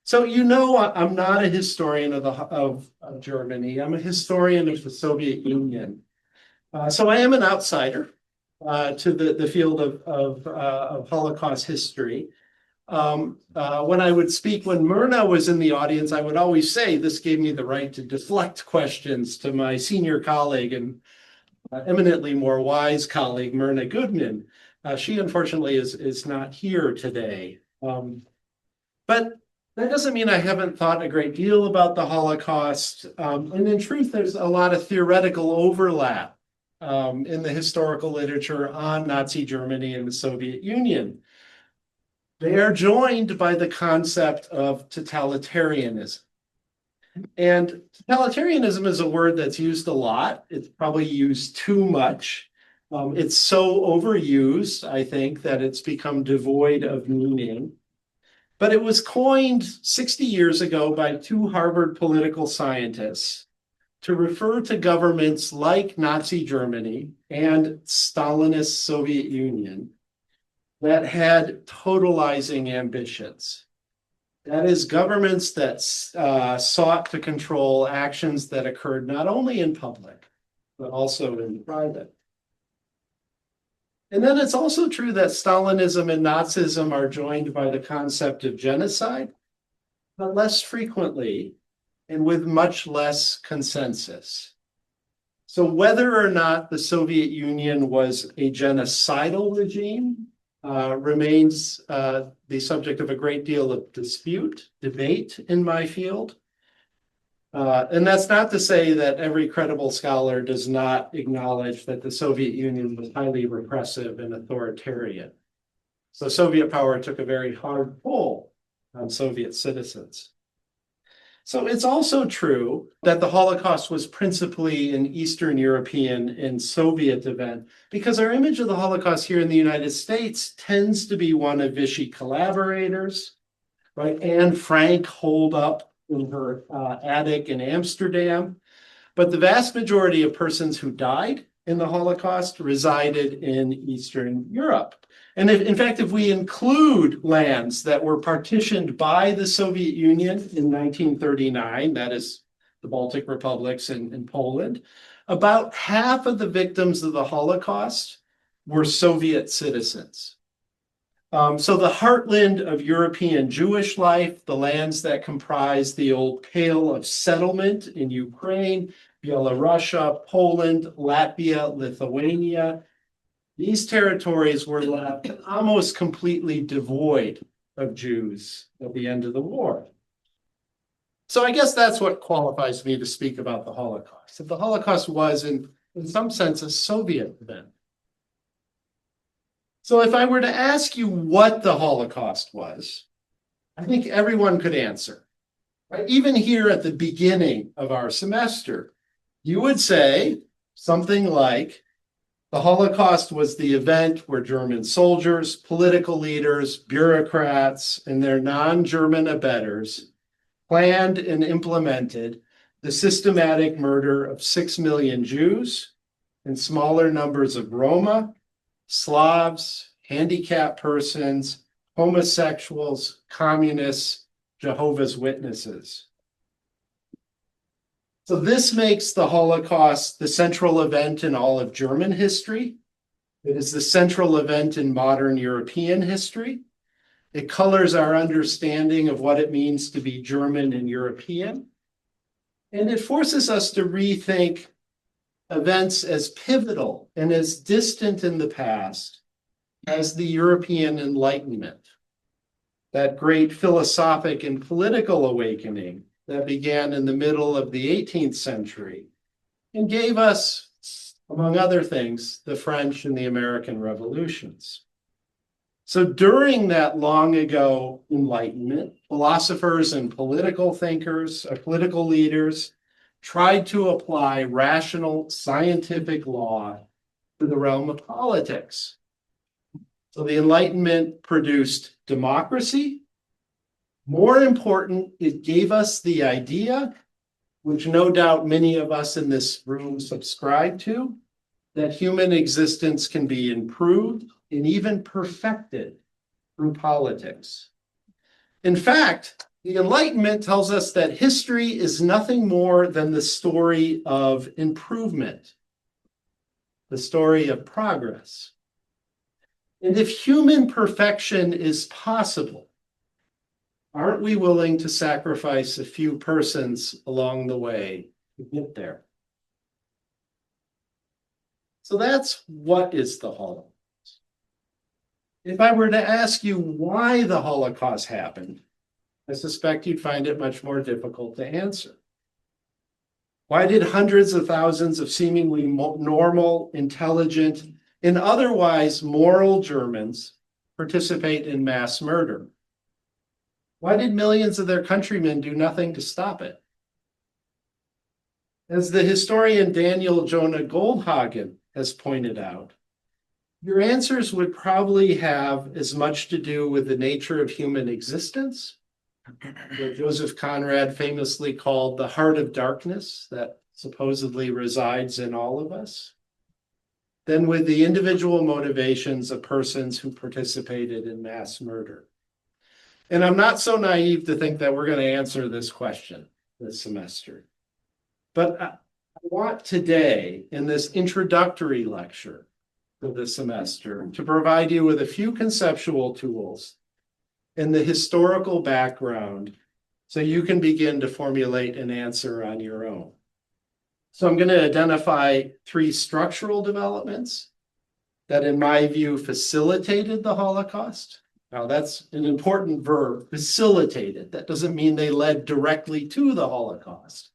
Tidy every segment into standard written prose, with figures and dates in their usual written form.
So you know, I'm not a historian of Germany. I'm a historian of the Soviet Union. So I am an outsider to the field of Holocaust history. When I would speak, when Myrna was in the audience, I would always say this gave me the right to deflect questions to my senior colleague and eminently more wise colleague, Myrna Goodman. She unfortunately is not here today. But that doesn't mean I haven't thought a great deal about the Holocaust. And in truth, there's a lot of theoretical overlap in the historical literature on Nazi Germany and the Soviet Union. They are joined by the concept of totalitarianism. And totalitarianism is a word that's used a lot. It's probably used too much. It's so overused, I think, that it's become devoid of meaning. But it was coined 60 years ago by two Harvard political scientists to refer to governments like Nazi Germany and Stalinist Soviet Union that had totalizing ambitions. That is, governments that sought to control actions that occurred not only in public, but also in private. And then it's also true that Stalinism and Nazism are joined by the concept of genocide, but less frequently and with much less consensus. So whether or not the Soviet Union was a genocidal regime remains the subject of a great deal of debate in my field. And that's not to say that every credible scholar does not acknowledge that the Soviet Union was highly repressive and authoritarian. So Soviet power took a very hard pull on Soviet citizens. So it's also true that the Holocaust was principally an Eastern European and Soviet event, because our image of the Holocaust here in the United States tends to be one of Vichy collaborators, right? Anne Frank holed up in her attic in Amsterdam. But the vast majority of persons who died in the Holocaust resided in Eastern Europe. And in fact, if we include lands that were partitioned by the Soviet Union in 1939, that is the Baltic republics and Poland, about half of the victims of the Holocaust were Soviet citizens. So the heartland of European Jewish life, the lands that comprise the old Pale of Settlement in Ukraine, Belarus, Poland, Latvia, Lithuania, these territories were left almost completely devoid of Jews at the end of the war. So I guess that's what qualifies me to speak about the Holocaust. If the Holocaust was, in some sense, a Soviet event. So if I were to ask you what the Holocaust was, I think everyone could answer. Right? Even here at the beginning of our semester, you would say something like, the Holocaust was the event where German soldiers, political leaders, bureaucrats, and their non-German abettors planned and implemented the systematic murder of 6 million Jews and smaller numbers of Roma, Slavs, handicapped persons, homosexuals, communists, Jehovah's Witnesses. So this makes the Holocaust the central event in all of German history. It is the central event in modern European history. It colors our understanding of what it means to be German and European. And it forces us to rethink events as pivotal and as distant in the past as the European Enlightenment, that great philosophic and political awakening that began in the middle of the 18th century and gave us, among other things, the French and the American revolutions. So during that long ago Enlightenment, philosophers and political thinkers, political leaders, tried to apply rational scientific law to the realm of politics. So the Enlightenment produced democracy. More important, it gave us the idea, which no doubt many of us in this room subscribe to, that human existence can be improved and even perfected through politics. In fact, The Enlightenment tells us that history is nothing more than the story of improvement, the story of progress. And if human perfection is possible, aren't we willing to sacrifice a few persons along the way to get there? So that's what is the Holocaust. If I were to ask you why the Holocaust happened, I suspect you'd find it much more difficult to answer. Why did hundreds of thousands of seemingly normal, intelligent, and otherwise moral Germans participate in mass murder? Why did millions of their countrymen do nothing to stop it? As the historian Daniel Jonah Goldhagen has pointed out, your answers would probably have as much to do with the nature of human existence, what Joseph Conrad famously called the heart of darkness that supposedly resides in all of us, than with the individual motivations of persons who participated in mass murder. And I'm not so naive to think that we're going to answer this question this semester. But I want today, in this introductory lecture for the semester, to provide you with a few conceptual tools and the historical background so you can begin to formulate an answer on your own. So I'm going to identify 3 structural developments that, in my view, facilitated the Holocaust. Now, that's an important verb, facilitated. That doesn't mean they led directly to the Holocaust,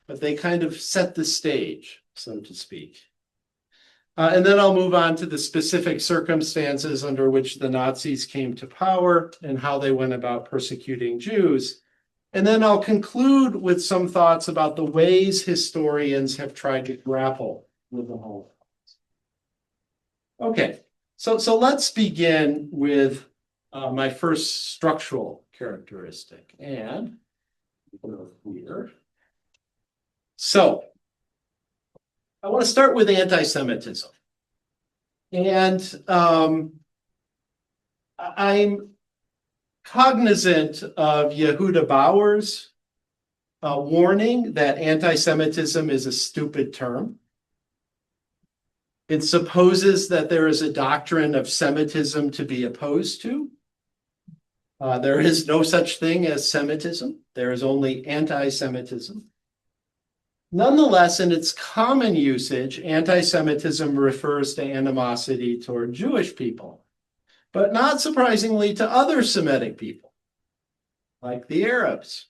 but they kind of set the stage, so to speak. And then I'll move on to the specific circumstances under which the Nazis came to power and how they went about persecuting Jews. And then I'll conclude with some thoughts about the ways historians have tried to grapple with the Holocaust. Okay, so let's begin with my first structural characteristic. And here. So I want to start with anti-Semitism. And I'm cognizant of Yehuda Bauer's warning that anti-Semitism is a stupid term. It supposes that there is a doctrine of Semitism to be opposed to. There is no such thing as Semitism. There is only anti-Semitism. Nonetheless, in its common usage, anti-Semitism refers to animosity toward Jewish people, but not surprisingly to other Semitic people, like the Arabs.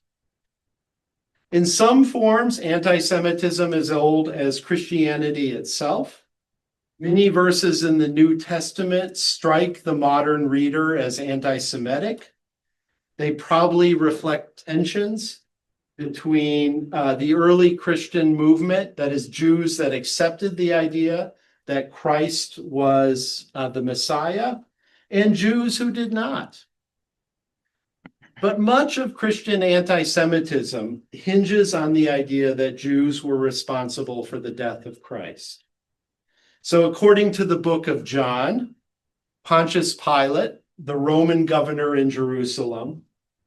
In some forms, anti-Semitism is old as Christianity itself. Many verses in the New Testament strike the modern reader as anti-Semitic. They probably reflect tensions between the early Christian movement, that is, Jews that accepted the idea that Christ was the Messiah, and Jews who did not. But much of Christian anti-Semitism hinges on the idea that Jews were responsible for the death of Christ. So according to the book of John, Pontius Pilate, the Roman governor in Jerusalem,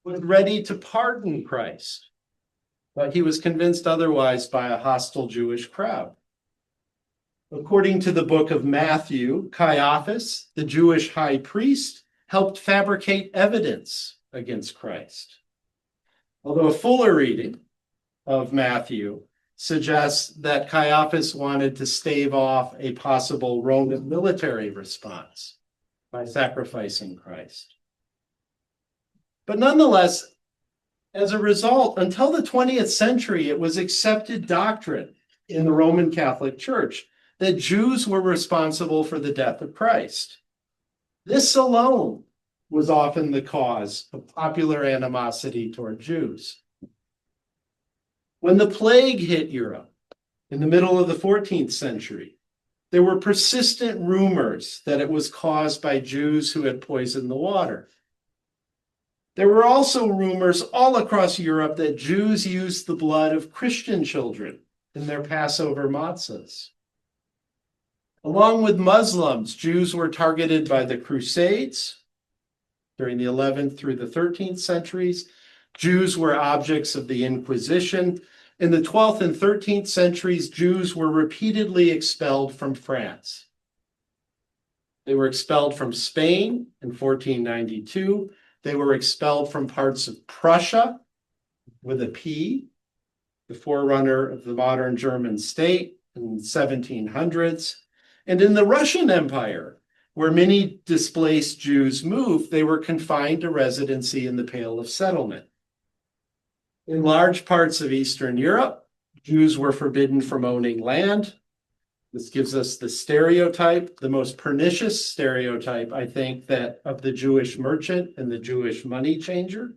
was ready to pardon Christ, but he was convinced otherwise by a hostile Jewish crowd. According to the book of Matthew, Caiaphas, the Jewish high priest, helped fabricate evidence against Christ. Although a fuller reading of Matthew suggests that Caiaphas wanted to stave off a possible Roman military response by sacrificing Christ. But nonetheless, as a result, until the 20th century, it was accepted doctrine in the Roman Catholic Church that Jews were responsible for the death of Christ. This alone was often the cause of popular animosity toward Jews. When the plague hit Europe in the middle of the 14th century, there were persistent rumors that it was caused by Jews who had poisoned the water. There were also rumors all across Europe that Jews used the blood of Christian children in their Passover matzahs. Along with Muslims, Jews were targeted by the Crusades during the 11th through the 13th centuries, Jews were objects of the Inquisition. In the 12th and 13th centuries, Jews were repeatedly expelled from France. They were expelled from Spain in 1492. They were expelled from parts of Prussia with a P, the forerunner of the modern German state in the 1700s. And in the Russian Empire, where many displaced Jews moved, they were confined to residency in the Pale of Settlement. In large parts of Eastern Europe, Jews were forbidden from owning land. This gives us the stereotype, the most pernicious stereotype, I think, that of the Jewish merchant and the Jewish money changer.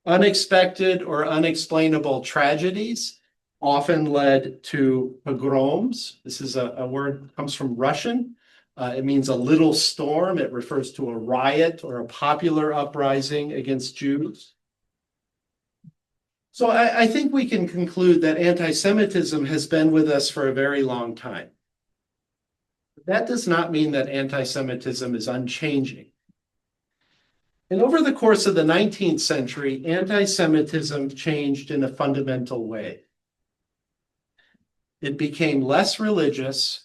Unexpected or unexplainable tragedies often led to pogroms. This is a word that comes from Russian. It means a little storm. It refers to a riot or a popular uprising against Jews. So I think we can conclude that anti-Semitism has been with us for a very long time. That does not mean that anti-Semitism is unchanging. And over the course of the 19th century, anti-Semitism changed in a fundamental way. It became less religious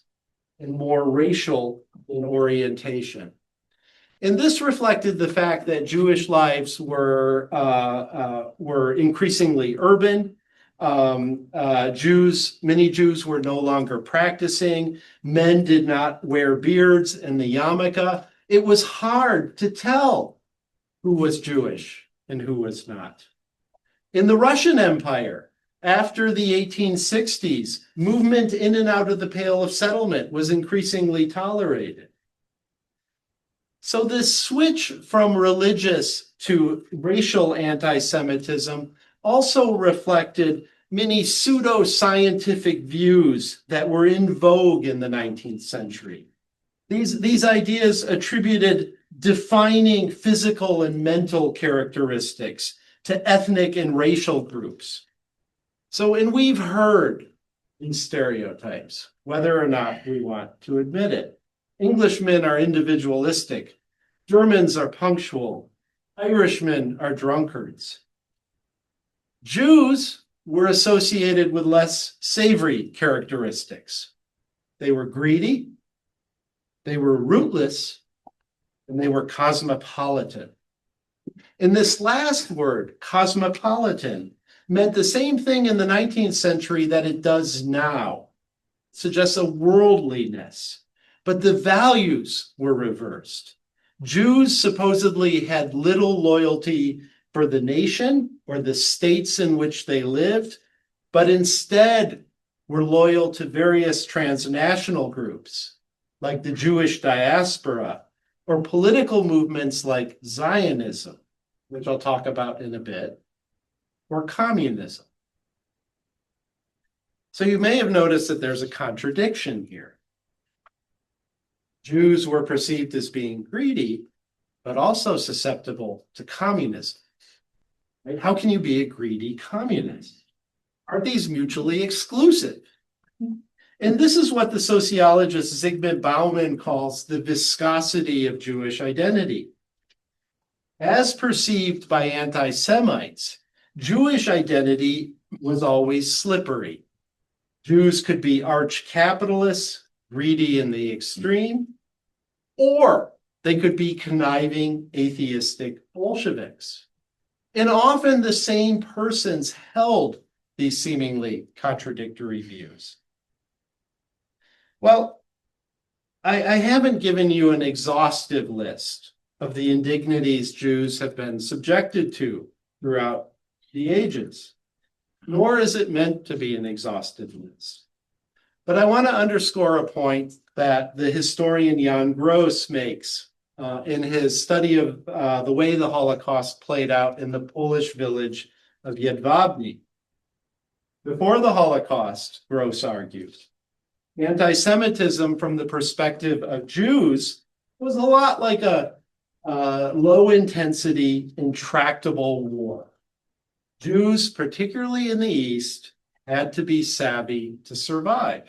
and more racial in orientation. And this reflected the fact that Jewish lives were increasingly urban. Many Jews were no longer practicing. Men did not wear beards and the yarmulke. It was hard to tell who was Jewish and who was not. In the Russian Empire, after the 1860s, movement in and out of the Pale of Settlement was increasingly tolerated. So this switch from religious to racial anti-Semitism also reflected many pseudo-scientific views that were in vogue in the 19th century. These ideas attributed defining physical and mental characteristics to ethnic and racial groups. And we've heard these stereotypes, whether or not we want to admit it. Englishmen are individualistic. Germans are punctual. Irishmen are drunkards. Jews were associated with less savory characteristics. They were greedy, they were rootless, and they were cosmopolitan. And this last word, cosmopolitan, meant the same thing in the 19th century that it does now. It suggests a worldliness. But the values were reversed. Jews supposedly had little loyalty for the nation or the states in which they lived, but instead were loyal to various transnational groups, like the Jewish diaspora, or political movements like Zionism, which I'll talk about in a bit, or communism. So you may have noticed that there's a contradiction here. Jews were perceived as being greedy, but also susceptible to communism. Right? How can you be a greedy communist? Aren't these mutually exclusive? And this is what the sociologist Zygmunt Bauman calls the viscosity of Jewish identity. As perceived by anti-Semites, Jewish identity was always slippery. Jews could be arch capitalists, greedy in the extreme, or they could be conniving, atheistic Bolsheviks. And often the same persons held these seemingly contradictory views. Well, I haven't given you an exhaustive list of the indignities Jews have been subjected to throughout the ages, nor is it meant to be an exhaustive list. But I want to underscore a point that the historian Jan Gross makes in his study of the way the Holocaust played out in the Polish village of Jedwabne. Before the Holocaust, Gross argues, anti-Semitism from the perspective of Jews was a lot like a low-intensity, intractable war. Jews, particularly in the East, had to be savvy to survive.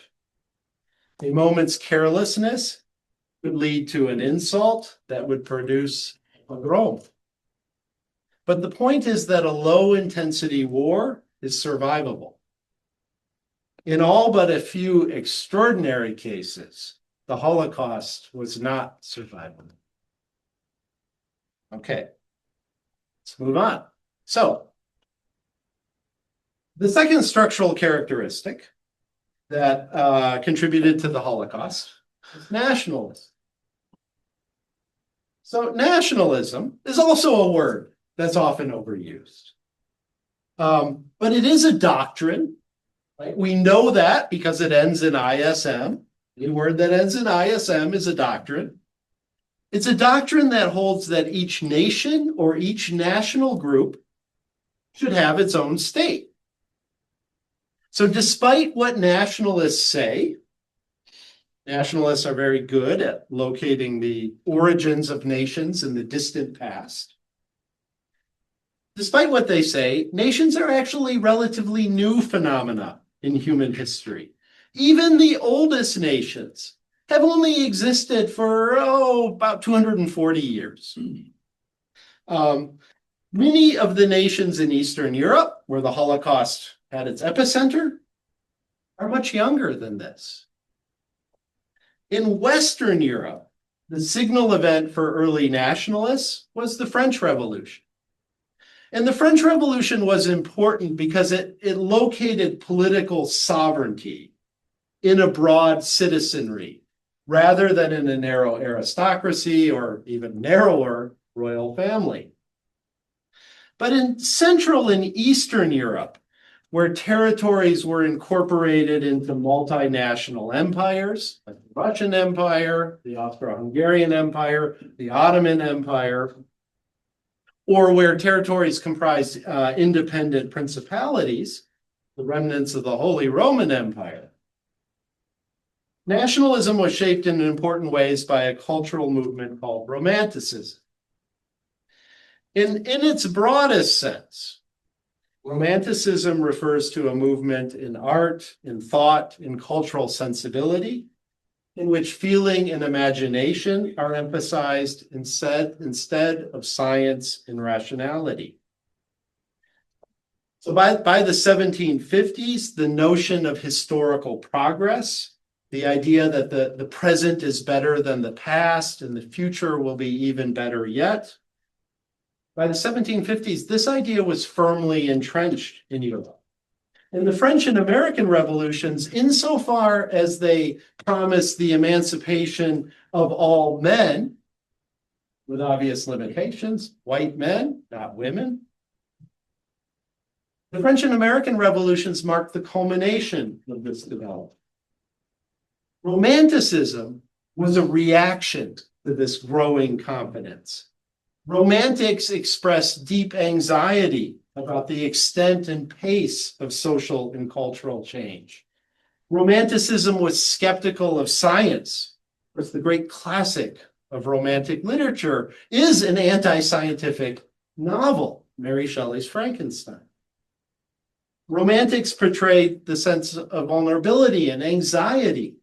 A moment's carelessness could lead to an insult that would produce a pogrom. But the point is that a low-intensity war is survivable. In all but a few extraordinary cases, the Holocaust was not survivable. Okay, let's move on. So, the second structural characteristic that contributed to the Holocaust is nationalism. So, nationalism is also a word that's often overused. But it is a doctrine, right? We know that because it ends in ISM. The word that ends in ISM is a doctrine. It's a doctrine that holds that each nation or each national group should have its own state. So despite what nationalists say, nationalists are very good at locating the origins of nations in the distant past. Despite what they say, nations are actually relatively new phenomena in human history. Even the oldest nations have only existed for, about 240 years. Many of the nations in Eastern Europe, where the Holocaust had its epicenter, are much younger than this. In Western Europe, the signal event for early nationalists was the French Revolution. And the French Revolution was important because it located political sovereignty in a broad citizenry, rather than in a narrow aristocracy or even narrower royal family. But in Central and Eastern Europe, where territories were incorporated into multinational empires, like the Russian Empire, the Austro-Hungarian Empire, the Ottoman Empire, or where territories comprised independent principalities, the remnants of the Holy Roman Empire, nationalism was shaped in important ways by a cultural movement called Romanticism. In its broadest sense, Romanticism refers to a movement in art, in thought, in cultural sensibility, in which feeling and imagination are emphasized instead of science and rationality. So by the 1750s, the notion of historical progress, the idea that the present is better than the past and the future will be even better yet, by the 1750s, this idea was firmly entrenched in Europe. And the French and American revolutions, insofar as they promised the emancipation of all men, with obvious limitations, white men, not women, the French and American revolutions marked the culmination of this development. Romanticism was a reaction to this growing confidence. Romantics expressed deep anxiety about the extent and pace of social and cultural change. Romanticism was skeptical of science. Of course, the great classic of Romantic literature is an anti-scientific novel, Mary Shelley's Frankenstein. Romantics portrayed the sense of vulnerability and anxiety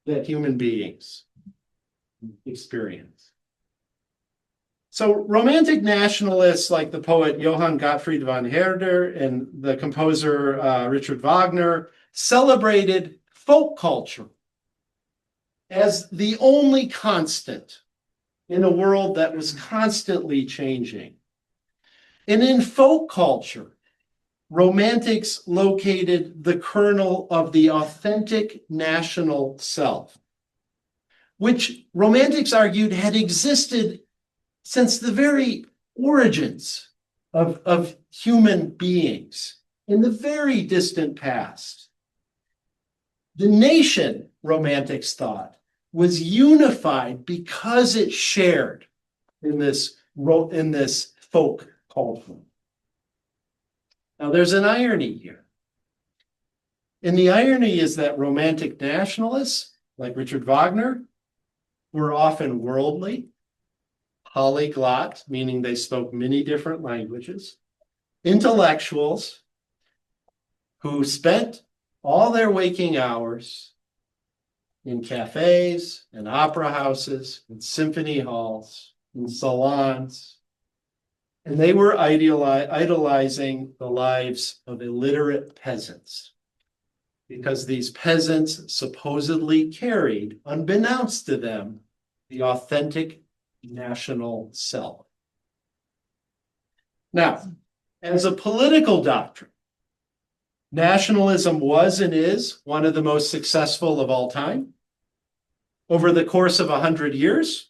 that human beings experience. So Romantic nationalists like the poet Johann Gottfried von Herder and the composer Richard Wagner celebrated folk culture as the only constant in a world that was constantly changing. And in folk culture, Romantics located the kernel of the authentic national self, which Romantics argued had existed since the very origins of human beings in the very distant past. The nation, Romantics thought, was unified because it shared in this folk culture. Now, there's an irony here. And the irony is that Romantic nationalists, like Richard Wagner, were often worldly, polyglot, meaning they spoke many different languages, intellectuals who spent all their waking hours in cafes and opera houses and symphony halls and salons And they were idolizing the lives of illiterate peasants, because these peasants supposedly carried, unbeknownst to them, the authentic national self. Now, as a political doctrine, nationalism was and is one of the most successful of all time. Over the course of 100 years,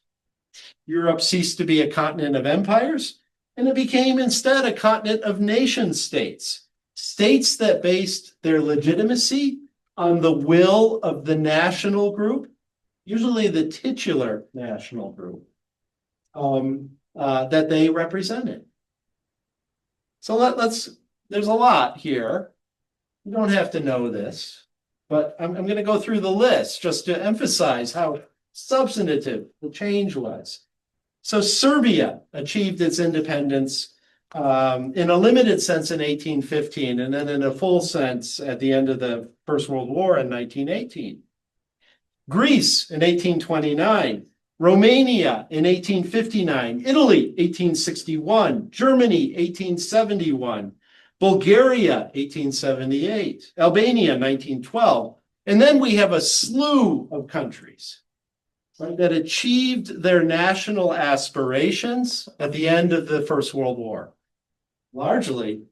Europe ceased to be a continent of empires, and it became instead a continent of nation states, states that based their legitimacy on the will of the national group, usually the titular national group, that they represented. So there's a lot here. You don't have to know this, but I'm going to go through the list just to emphasize how substantive the change was. So Serbia achieved its independence in a limited sense in 1815, and then in a full sense at the end of the First World War in 1918. Greece in 1829, Romania in 1859, Italy 1861, Germany 1871, Bulgaria 1878, Albania 1912, and then we have a slew of countries, right, that achieved their national aspirations at the end of the First World War, largely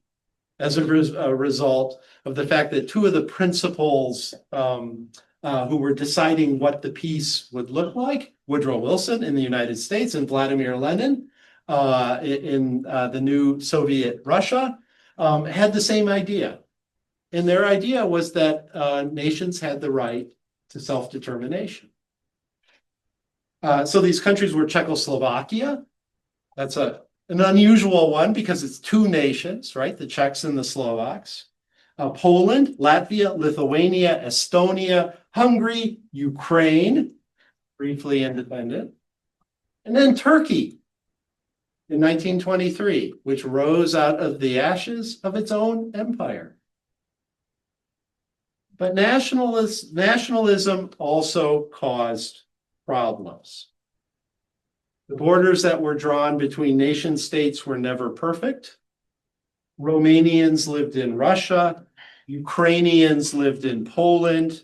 as a result of the fact that two of the principals who were deciding what the peace would look like, Woodrow Wilson in the United States and Vladimir Lenin in the new Soviet Russia, had the same idea. And their idea was that nations had the right to self-determination. So these countries were Czechoslovakia. That's an unusual one because it's two nations, right? The Czechs and the Slovaks. Poland, Latvia, Lithuania, Estonia, Hungary, Ukraine, briefly independent. And then Turkey in 1923, which rose out of the ashes of its own empire. But nationalism also caused problems. The borders that were drawn between nation states were never perfect. Romanians lived in Russia, Ukrainians lived in Poland,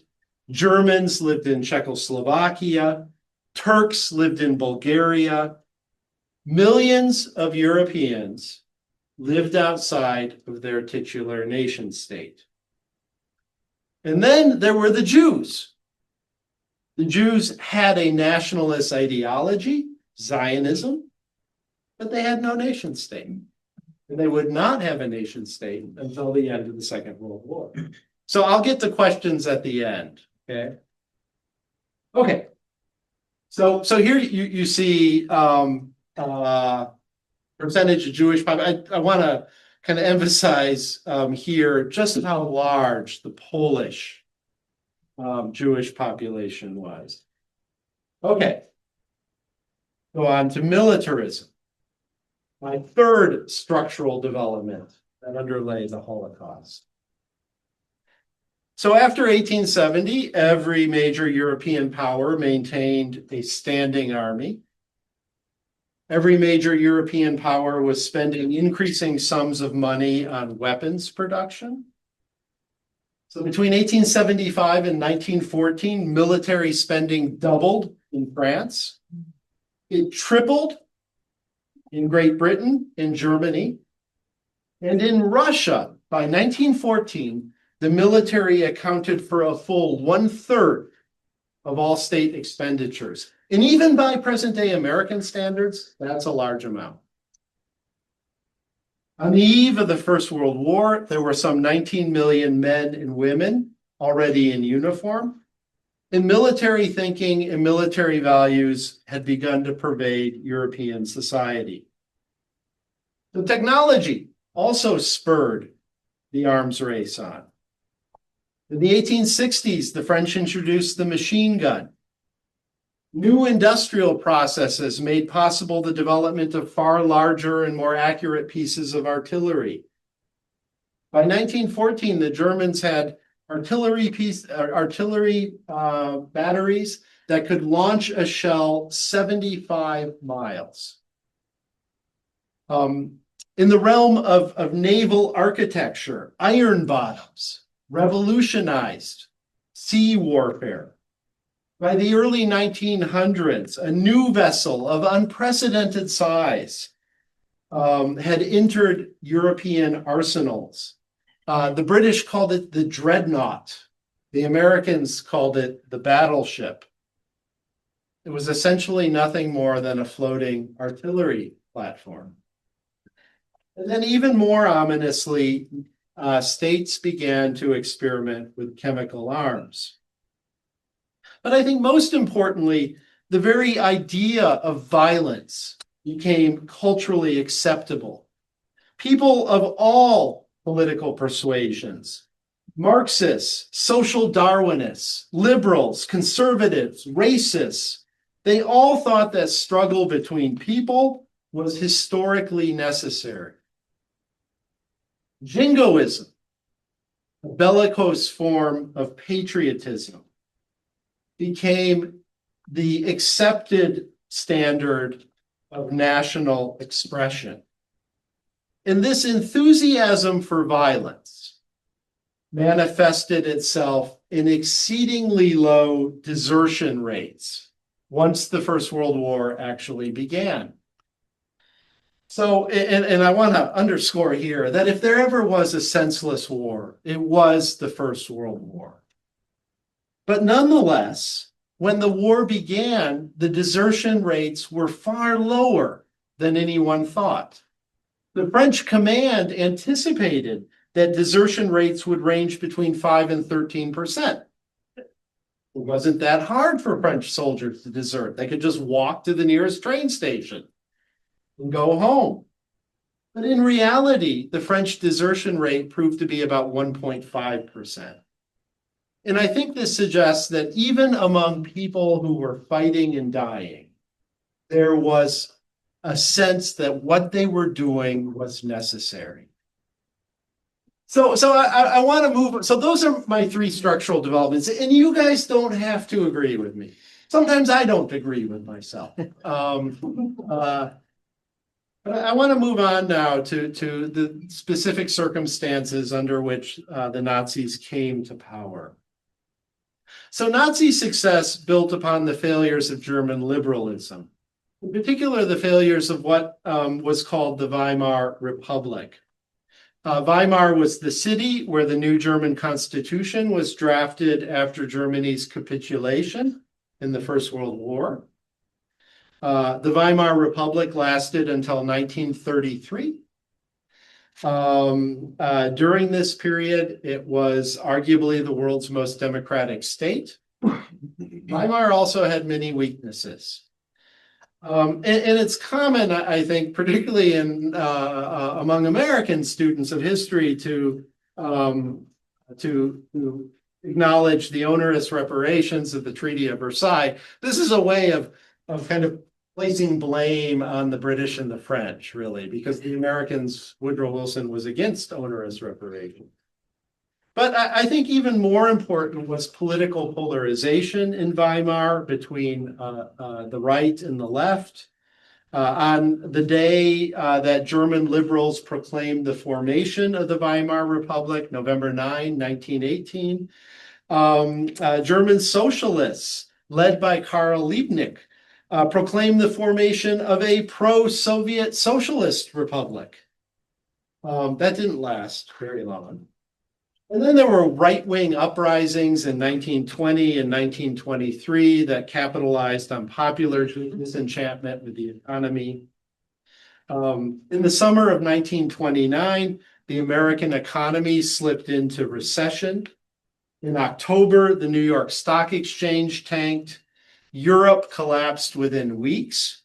Germans lived in Czechoslovakia, Turks lived in Bulgaria. Millions of Europeans lived outside of their titular nation state. And then there were the Jews. The Jews had a nationalist ideology, Zionism, but they had no nation state. And they would not have a nation state until the end of the Second World War. So I'll get to questions at the end, okay? Okay, so here you see percentage of Jewish population. I want to kind of emphasize here just how large the Polish Jewish population was. Okay, go on to militarism. My third structural development that underlay the Holocaust. So after 1870, every major European power maintained a standing army. Every major European power was spending increasing sums of money on weapons production. So between 1875 and 1914, military spending doubled in France. It tripled in Great Britain, in Germany, and in Russia. By 1914, the military accounted for a full 1/3 of all state expenditures. And even by present-day American standards, that's a large amount. On the eve of the First World War, there were some 19 million men and women already in uniform, and military thinking and military values had begun to pervade European society. The technology also spurred the arms race on. In the 1860s, the French introduced the machine gun. New industrial processes made possible the development of far larger and more accurate pieces of artillery. By 1914, the Germans had artillery batteries that could launch a shell 75 miles. In the realm of naval architecture, iron bottoms revolutionized sea warfare. By the early 1900s, a new vessel of unprecedented size had entered European arsenals. The British called it the dreadnought. The Americans called it the battleship. It was essentially nothing more than a floating artillery platform. And then even more ominously, states began to experiment with chemical arms. But I think most importantly, the very idea of violence became culturally acceptable. People of all political persuasions, Marxists, social Darwinists, liberals, conservatives, racists, they all thought that struggle between people was historically necessary. Jingoism, a bellicose form of patriotism, became the accepted standard of national expression. And this enthusiasm for violence manifested itself in exceedingly low desertion rates once the First World War actually began. So, and I want to underscore here that if there ever was a senseless war, it was the First World War. But nonetheless, when the war began, the desertion rates were far lower than anyone thought. The French command anticipated that desertion rates would range between 5 and 13%. It wasn't that hard for French soldiers to desert. They could just walk to the nearest train station and go home. But in reality, the French desertion rate proved to be about 1.5%. And I think this suggests that even among people who were fighting and dying, there was a sense that what they were doing was necessary. So I want to move. So those are my three structural developments. And you guys don't have to agree with me. Sometimes I don't agree with myself. But I want to move on now to the specific circumstances under which the Nazis came to power. So Nazi success built upon the failures of German liberalism, in particular the failures of what was called the Weimar Republic. Weimar was the city where the new German constitution was drafted after Germany's capitulation in the First World War. The Weimar Republic lasted until 1933. During this period, it was arguably the world's most democratic state. Weimar also had many weaknesses. And it's common, I think, particularly in among American students of history to acknowledge the onerous reparations of the Treaty of Versailles. This is a way of kind of placing blame on the British and the French, really, because the Americans, Woodrow Wilson was against onerous reparations. But I think even more important was political polarization in Weimar between the right and the left. On the day that German liberals proclaimed the formation of the Weimar Republic, November 9, 1918, German socialists, led by Karl Liebknecht, proclaimed the formation of a pro-Soviet socialist republic. That didn't last very long. And then there were right-wing uprisings in 1920 and 1923 that capitalized on popular disenchantment with the economy. In the summer of 1929, the American economy slipped into recession. In October, the New York Stock Exchange tanked. Europe collapsed within weeks.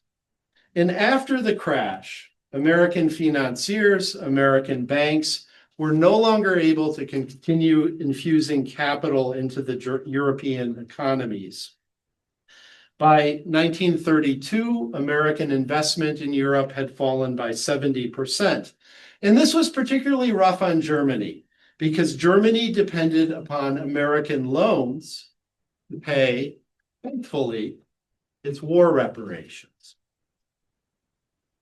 And after the crash, American financiers, American banks were no longer able to continue infusing capital into the European economies. By 1932, American investment in Europe had fallen by 70%. And this was particularly rough on Germany because Germany depended upon American loans to pay, thankfully, its war reparations.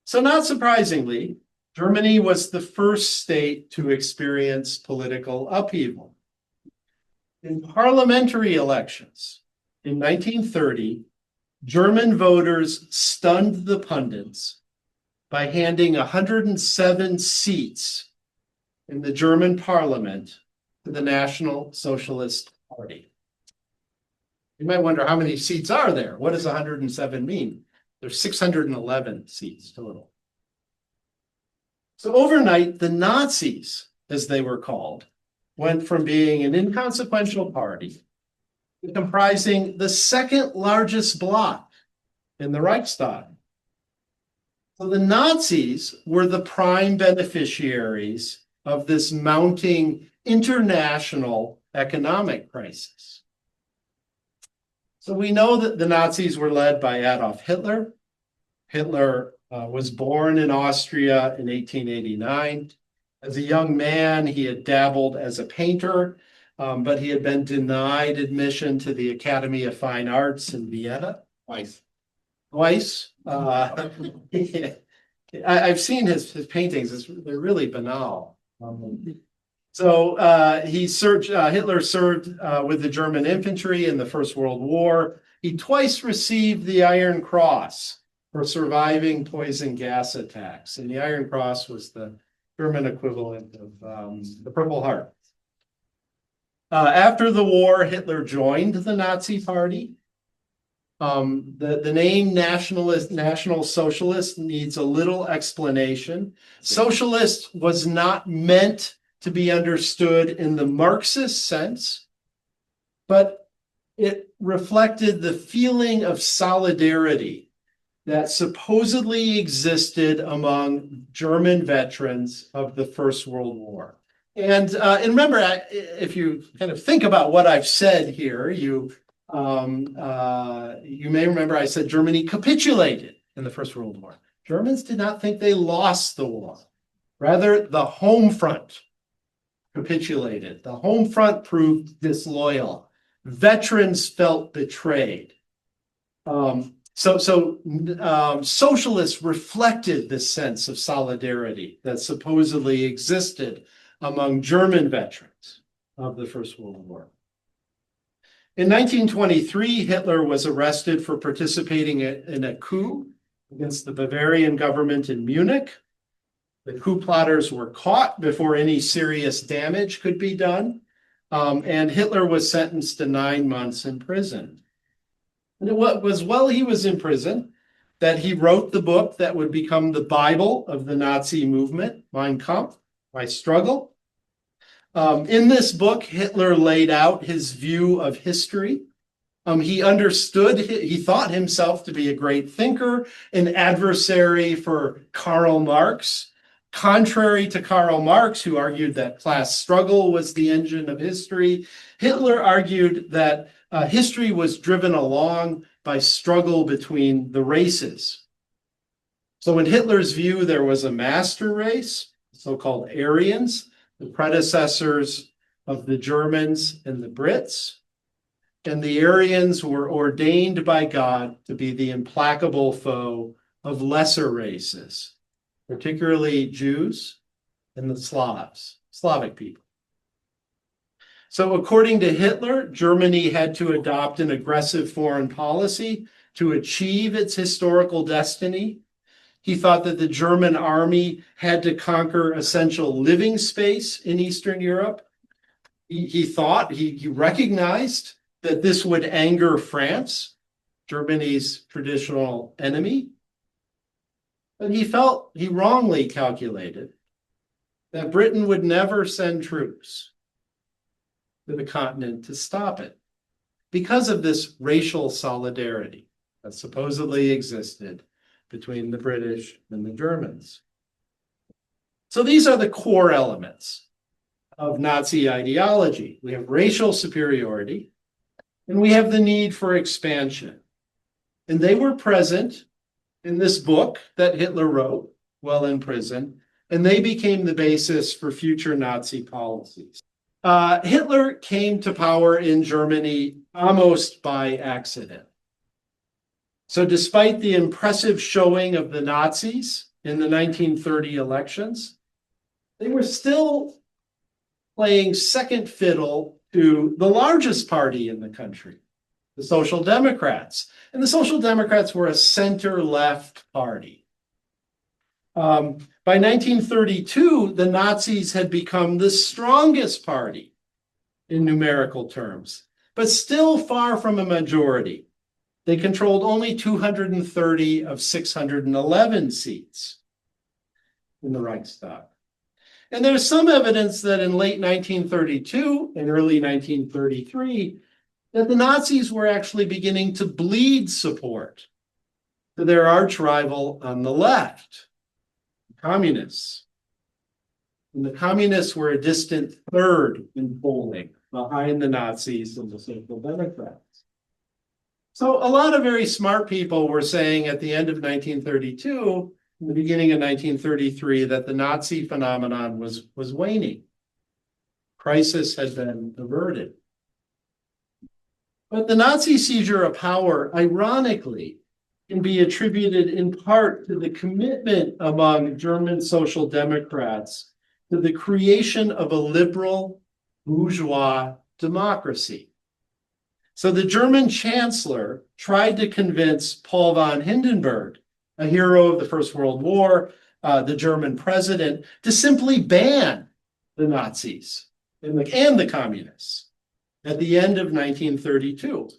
So not surprisingly, Germany was the first state to experience political upheaval. In parliamentary elections in 1930, German voters stunned the pundits by handing 107 seats in the German parliament to the National Socialist Party. You might wonder, how many seats are there? What does 107 mean? There's 611 seats total. So overnight, the Nazis, as they were called, went from being an inconsequential party to comprising the second largest bloc in the Reichstag. So the Nazis were the prime beneficiaries of this mounting international economic crisis. So we know that the Nazis were led by Adolf Hitler. Hitler was born in Austria in 1889. As a young man, he had dabbled as a painter, but he had been denied admission to the Academy of Fine Arts in Vienna twice. I've seen his paintings. They're really banal. Hitler served with the German infantry in the First World War. He twice received the Iron Cross for surviving poison gas attacks. And the Iron Cross was the German equivalent of the Purple Heart. After the war, Hitler joined the Nazi Party. The name National Socialist needs a little explanation. Socialist was not meant to be understood in the Marxist sense, but it reflected the feeling of solidarity that supposedly existed among German veterans of the First World War. And remember, if you kind of think about what I've said here, you may remember I said Germany capitulated in the First World War. Germans did not think they lost the war. Rather, the home front capitulated. The home front proved disloyal. Veterans felt betrayed. Socialists reflected this sense of solidarity that supposedly existed among German veterans of the First World War. In 1923, Hitler was arrested for participating in a coup against the Bavarian government in Munich. The coup plotters were caught before any serious damage could be done, and Hitler was sentenced to 9 months in prison. And it was while he was in prison that he wrote the book that would become the Bible of the Nazi movement, Mein Kampf, My Struggle. In this book, Hitler laid out his view of history. He thought himself to be a great thinker, an adversary for Karl Marx. Contrary to Karl Marx, who argued that class struggle was the engine of history, Hitler argued that history was driven along by struggle between the races. So in Hitler's view, there was a master race, so-called Aryans, the predecessors of the Germans and the Brits. And the Aryans were ordained by God to be the implacable foe of lesser races, particularly Jews and the Slavic people. So according to Hitler, Germany had to adopt an aggressive foreign policy to achieve its historical destiny. He thought that the German army had to conquer essential living space in Eastern Europe. He recognized that this would anger France, Germany's traditional enemy. But he wrongly calculated that Britain would never send troops to the continent to stop it because of this racial solidarity that supposedly existed between the British and the Germans. So these are the core elements of Nazi ideology. We have racial superiority, and we have the need for expansion. And they were present in this book that Hitler wrote while in prison, and they became the basis for future Nazi policies. Hitler came to power in Germany almost by accident. So despite the impressive showing of the Nazis in the 1930 elections, they were still playing second fiddle to the largest party in the country, the Social Democrats. And the Social Democrats were a center-left party. By 1932, the Nazis had become the strongest party in numerical terms, but still far from a majority. They controlled only 230 of 611 seats in the Reichstag. And there's some evidence that in late 1932 and early 1933, that the Nazis were actually beginning to bleed support to their arch rival on the left, the communists. And the communists were a distant third in polling behind the Nazis and the Social Democrats. So a lot of very smart people were saying at the end of 1932, in the beginning of 1933, that the Nazi phenomenon was waning. Crisis had been averted. But the Nazi seizure of power, ironically, can be attributed in part to the commitment among German Social Democrats to the creation of a liberal bourgeois democracy. So the German chancellor tried to convince Paul von Hindenburg, a hero of the First World War, the German president, to simply ban the Nazis and the communists at the end of 1932.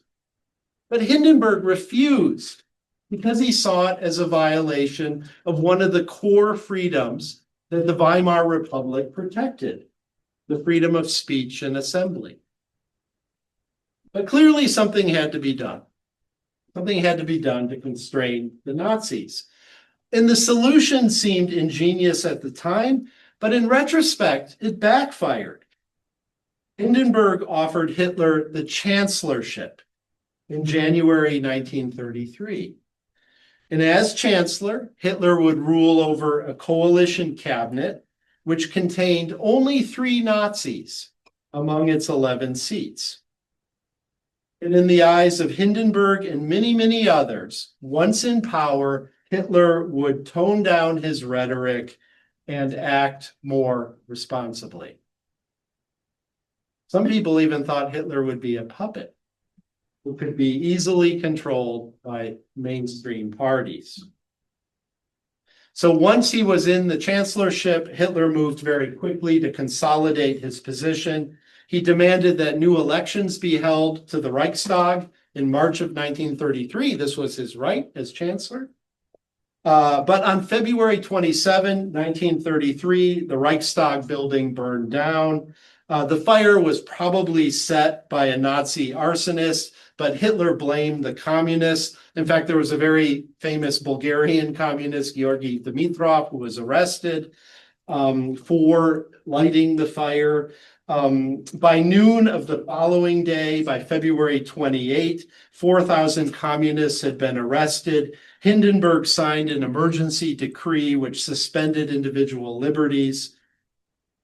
But Hindenburg refused because he saw it as a violation of one of the core freedoms that the Weimar Republic protected, the freedom of speech and assembly. But clearly something had to be done. Something had to be done to constrain the Nazis. And the solution seemed ingenious at the time, but in retrospect, it backfired. Hindenburg offered Hitler the chancellorship in January 1933. And as chancellor, Hitler would rule over a coalition cabinet, which contained only 3 Nazis among its 11 seats. And in the eyes of Hindenburg and many, many others, once in power, Hitler would tone down his rhetoric and act more responsibly. Some people even thought Hitler would be a puppet who could be easily controlled by mainstream parties. So once he was in the chancellorship, Hitler moved very quickly to consolidate his position. He demanded that new elections be held to the Reichstag in March of 1933. This was his right as chancellor. But on February 27, 1933, the Reichstag building burned down. The fire was probably set by a Nazi arsonist, but Hitler blamed the communists. In fact, there was a very famous Bulgarian communist, Georgy Dimitrov, who was arrested for lighting the fire. By noon of the following day, by February 28, 4,000 communists had been arrested. Hindenburg signed an emergency decree which suspended individual liberties.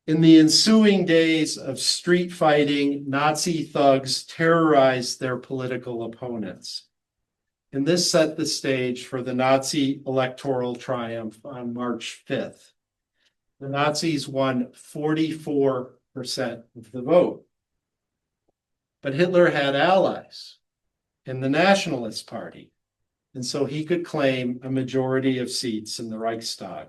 In the ensuing days of street fighting, Nazi thugs terrorized their political opponents. And this set the stage for the Nazi electoral triumph on March 5th. The Nazis won 44% of the vote. But Hitler had allies in the Nationalist Party, and so he could claim a majority of seats in the Reichstag.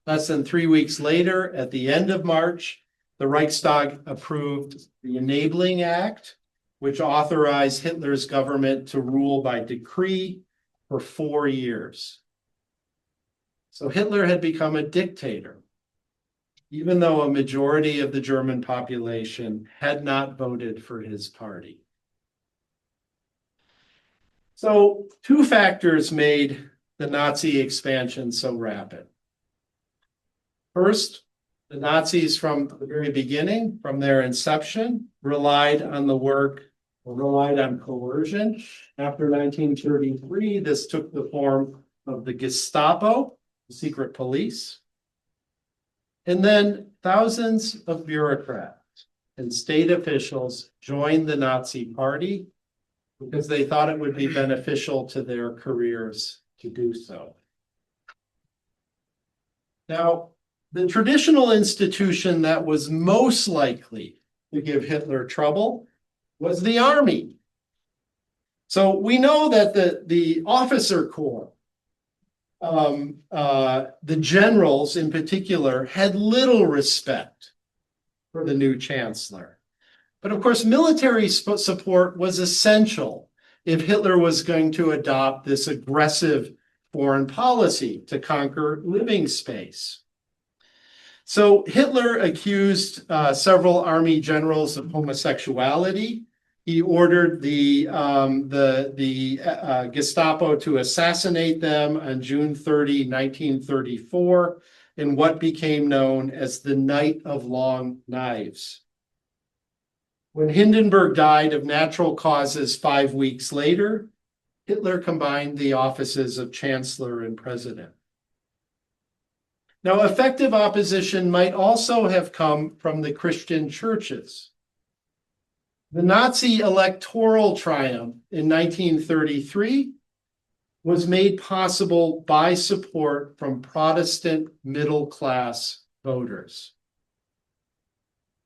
Less than 3 weeks later, at the end of March, the Reichstag approved the Enabling Act, which authorized Hitler's government to rule by decree for 4 years. So Hitler had become a dictator, even though a majority of the German population had not voted for his party. So 2 factors made the Nazi expansion so rapid. First, the Nazis from the very beginning, from their inception, relied on coercion. After 1933, this took the form of the Gestapo, the secret police, and then thousands of bureaucrats and state officials joined the Nazi Party because they thought it would be beneficial to their careers to do so. Now, the traditional institution that was most likely to give Hitler trouble was the army. So we know that the officer corps, the generals in particular, had little respect for the new chancellor. But of course, military support was essential if Hitler was going to adopt this aggressive foreign policy to conquer living space. So Hitler accused several army generals of homosexuality. He ordered the Gestapo to assassinate them on June 30, 1934, in what became known as the Night of Long Knives. When Hindenburg died of natural causes 5 weeks later, Hitler combined the offices of chancellor and president. Now, effective opposition might also have come from the Christian churches. The Nazi electoral triumph in 1933 was made possible by support from Protestant middle-class voters.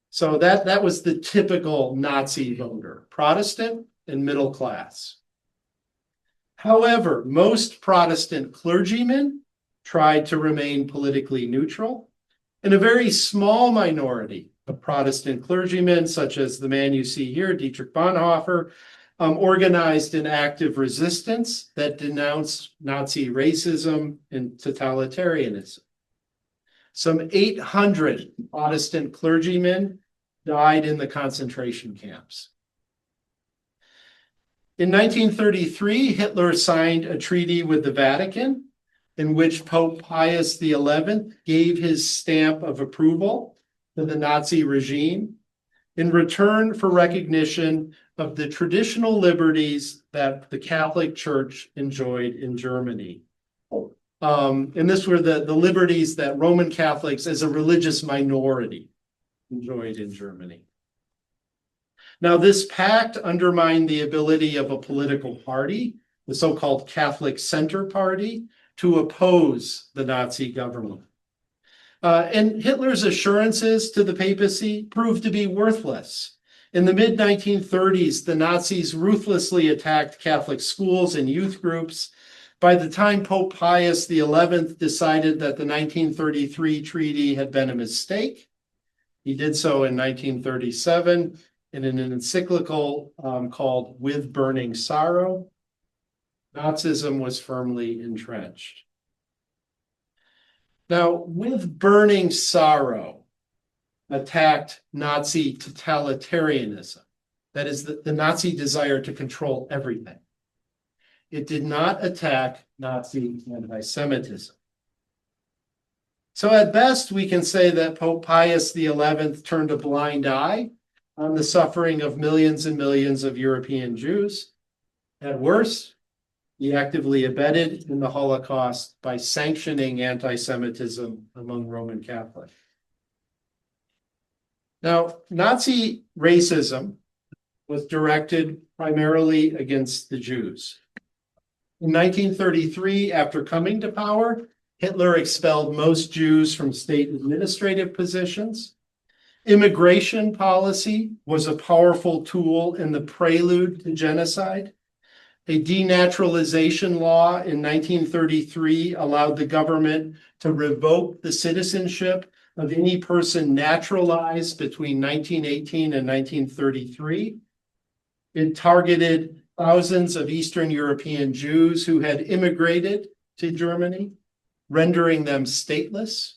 So that was the typical Nazi voter, Protestant and middle class. However, most Protestant clergymen tried to remain politically neutral, and a very small minority of Protestant clergymen, such as the man you see here, Dietrich Bonhoeffer, organized an active resistance that denounced Nazi racism and totalitarianism. Some 800 Protestant clergymen died in the concentration camps. In 1933, Hitler signed a treaty with the Vatican in which Pope Pius XI gave his stamp of approval to the Nazi regime in return for recognition of the traditional liberties that the Catholic Church enjoyed in Germany. And this were the liberties that Roman Catholics as a religious minority enjoyed in Germany. Now, this pact undermined the ability of a political party, the so-called Catholic Center Party, to oppose the Nazi government. And Hitler's assurances to the papacy proved to be worthless. In the mid-1930s, the Nazis ruthlessly attacked Catholic schools and youth groups. By the time Pope Pius XI decided that the 1933 treaty had been a mistake, he did so in 1937 in an encyclical called With Burning Sorrow. Nazism was firmly entrenched. Now, With Burning Sorrow attacked Nazi totalitarianism, that is, the Nazi desire to control everything. It did not attack Nazi anti-Semitism. So at best, we can say that Pope Pius XI turned a blind eye on the suffering of millions and millions of European Jews. At worst, he actively abetted in the Holocaust by sanctioning anti-Semitism among Roman Catholics. Now, Nazi racism was directed primarily against the Jews. In 1933, after coming to power, Hitler expelled most Jews from state administrative positions. Immigration policy was a powerful tool in the prelude to genocide. A denaturalization law in 1933 allowed the government to revoke the citizenship of any person naturalized between 1918 and 1933. It targeted thousands of Eastern European Jews who had immigrated to Germany, rendering them stateless.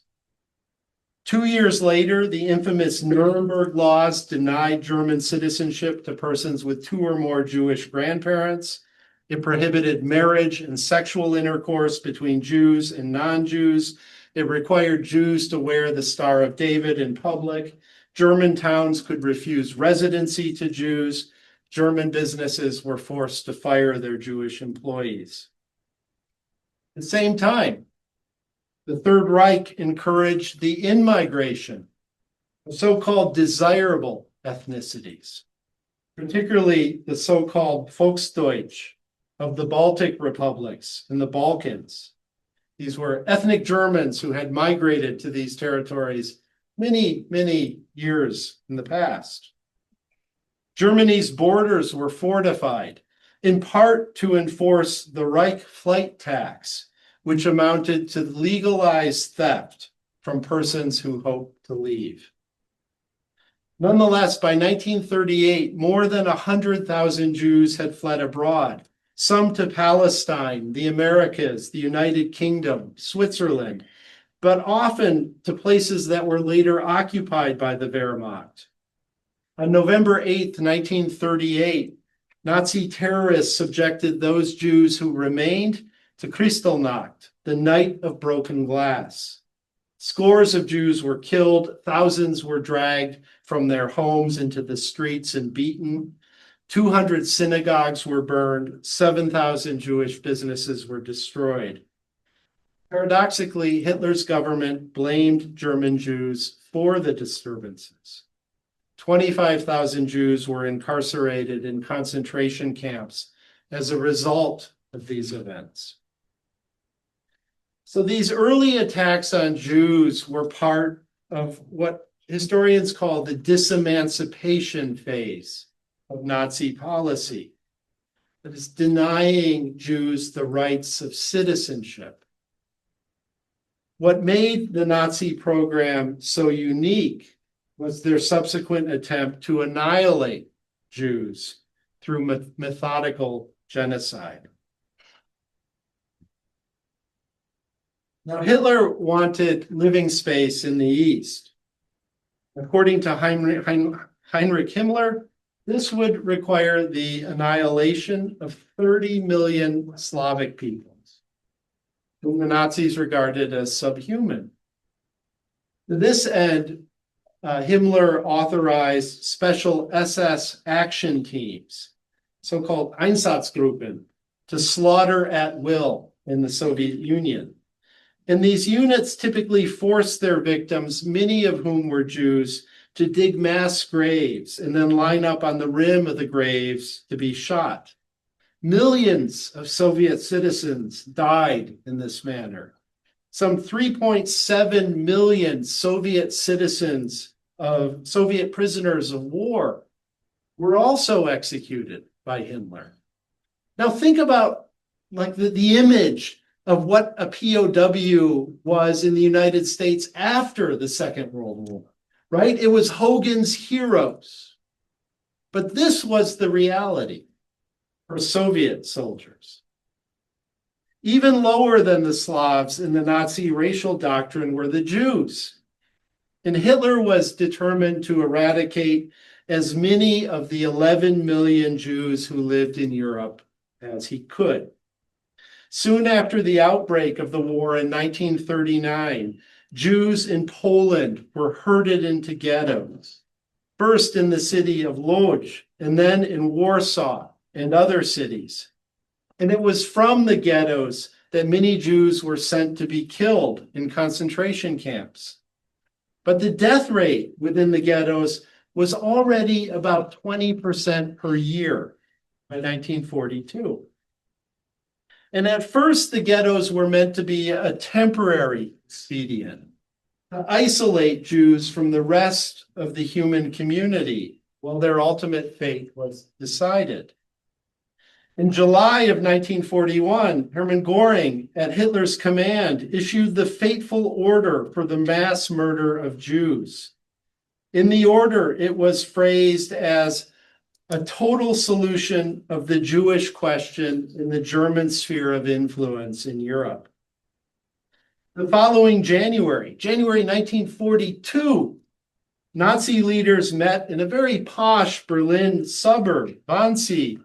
2 years later, the infamous Nuremberg laws denied German citizenship to persons with 2 or more Jewish grandparents. It prohibited marriage and sexual intercourse between Jews and non-Jews. It required Jews to wear the Star of David in public. German towns could refuse residency to Jews. German businesses were forced to fire their Jewish employees. At the same time, the Third Reich encouraged the in-migration of so-called desirable ethnicities, particularly the so-called Volksdeutsch of the Baltic republics and the Balkans. These were ethnic Germans who had migrated to these territories many, many years in the past. Germany's borders were fortified, in part to enforce the Reich flight tax, which amounted to legalized theft from persons who hoped to leave. Nonetheless, by 1938, more than 100,000 Jews had fled abroad, some to Palestine, the Americas, the United Kingdom, Switzerland, but often to places that were later occupied by the Wehrmacht. On November 8th, 1938, Nazi terrorists subjected those Jews who remained to Kristallnacht, the night of broken glass. Scores of Jews were killed, thousands were dragged from their homes into the streets and beaten. 200 synagogues were burned, 7,000 Jewish businesses were destroyed. Paradoxically, Hitler's government blamed German Jews for the disturbances. 25,000 Jews were incarcerated in concentration camps as a result of these events. So these early attacks on Jews were part of what historians call the disemancipation phase of Nazi policy, that is denying Jews the rights of citizenship. What made the Nazi program so unique was their subsequent attempt to annihilate Jews through methodical genocide. Now, Hitler wanted living space in the East. According to Heinrich Himmler, this would require the annihilation of 30 million Slavic peoples, whom the Nazis regarded as subhuman. To this end, Himmler authorized special SS action teams, so-called Einsatzgruppen, to slaughter at will in the Soviet Union. And these units typically forced their victims, many of whom were Jews, to dig mass graves and then line up on the rim of the graves to be shot. Millions of Soviet citizens died in this manner. Some 3.7 million Soviet citizens of Soviet prisoners of war were also executed by Himmler. Now think about like the image of what a POW was in the United States after the Second World War, right? It was Hogan's Heroes. But this was the reality for Soviet soldiers. Even lower than the Slavs in the Nazi racial doctrine were the Jews. And Hitler was determined to eradicate as many of the 11 million Jews who lived in Europe as he could. Soon after the outbreak of the war in 1939, Jews in Poland were herded into ghettos, first in the city of Łódź and then in Warsaw and other cities. And it was from the ghettos that many Jews were sent to be killed in concentration camps. But the death rate within the ghettos was already about 20% per year by 1942. And at first, the ghettos were meant to be a temporary expedient to isolate Jews from the rest of the human community while their ultimate fate was decided. In July of 1941, Hermann Göring, at Hitler's command, issued the fateful order for the mass murder of Jews. In the order, it was phrased as a total solution of the Jewish question in the German sphere of influence in Europe. The following January 1942, Nazi leaders met in a very posh Berlin suburb, Wannsee,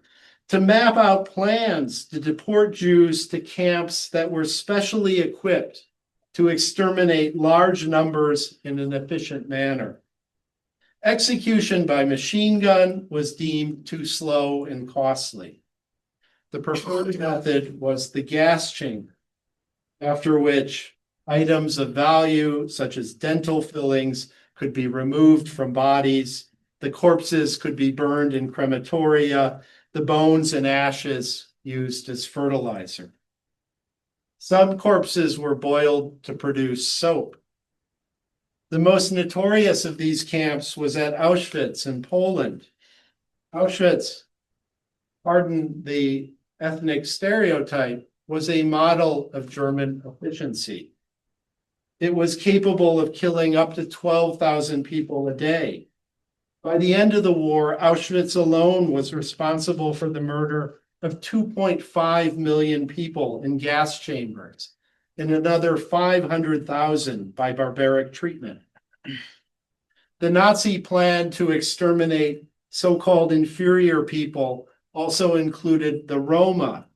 to map out plans to deport Jews to camps that were specially equipped to exterminate large numbers in an efficient manner. Execution by machine gun was deemed too slow and costly. The preferred method was the gas chamber, after which items of value, such as dental fillings, could be removed from bodies. The corpses could be burned in crematoria, the bones and ashes used as fertilizer. Some corpses were boiled to produce soap. The most notorious of these camps was at Auschwitz in Poland. Auschwitz, pardon the ethnic stereotype, was a model of German efficiency. It was capable of killing up to 12,000 people a day. By the end of the war, Auschwitz alone was responsible for the murder of 2.5 million people in gas chambers and another 500,000 by barbaric treatment. The Nazi plan to exterminate so-called inferior people also included the Roma,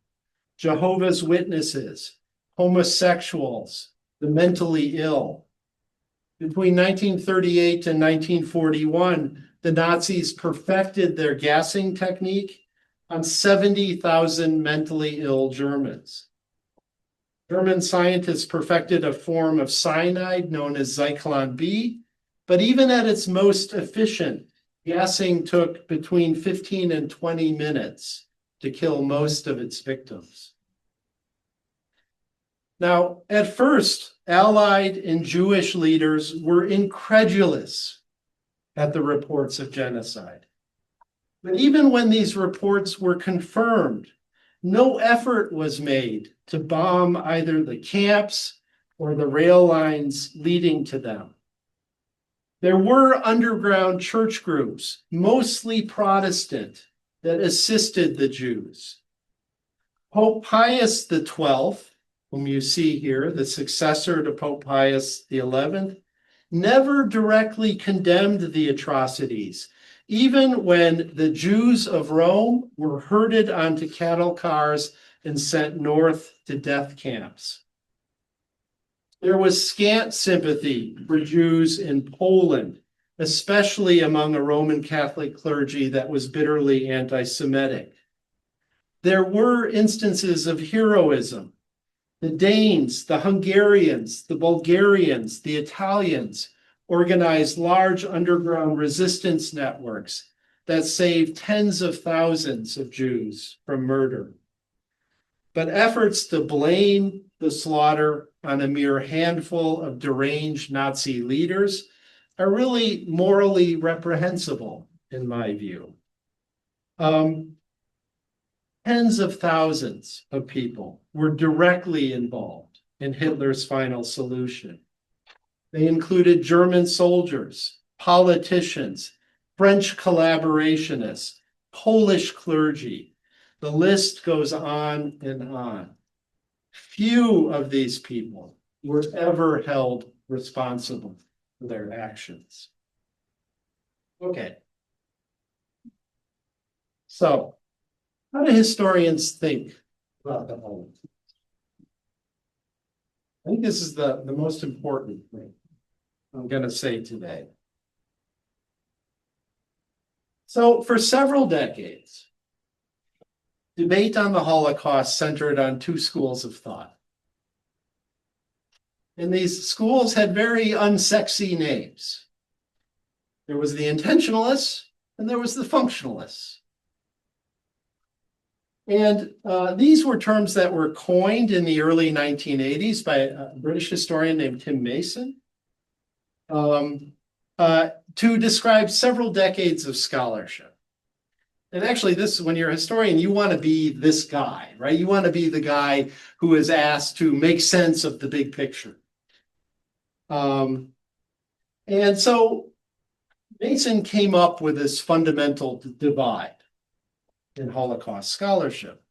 Jehovah's Witnesses, homosexuals, the mentally ill. Between 1938 and 1941, the Nazis perfected their gassing technique on 70,000 mentally ill Germans. German scientists perfected a form of cyanide known as Zyklon B, but even at its most efficient, gassing took between 15 and 20 minutes to kill most of its victims. Now, at first, Allied and Jewish leaders were incredulous at the reports of genocide. But even when these reports were confirmed, no effort was made to bomb either the camps or the rail lines leading to them. There were underground church groups, mostly Protestant, that assisted the Jews. Pope Pius XII, whom you see here, the successor to Pope Pius XI, never directly condemned the atrocities, even when the Jews of Rome were herded onto cattle cars and sent north to death camps. There was scant sympathy for Jews in Poland, especially among a Roman Catholic clergy that was bitterly anti-Semitic. There were instances of heroism. The Danes, the Hungarians, the Bulgarians, the Italians organized large underground resistance networks that saved tens of thousands of Jews from murder. But efforts to blame the slaughter on a mere handful of deranged Nazi leaders are really morally reprehensible, in my view. Tens of thousands of people were directly involved in Hitler's final solution. They included German soldiers, politicians, French collaborationists, Polish clergy. The list goes on and on. Few of these people were ever held responsible for their actions. Okay. So, how do historians think about the Holocaust? I think this is the most important thing I'm going to say today. So, for several decades, debate on the Holocaust centered on two schools of thought. And these schools had very unsexy names. There was the intentionalists and there was the functionalists. And these were terms that were coined in the early 1980s by a British historian named Tim Mason to describe several decades of scholarship. And actually, when you're a historian, you want to be this guy, right? You want to be the guy who is asked to make sense of the big picture. And so Mason came up with this fundamental divide in Holocaust scholarship.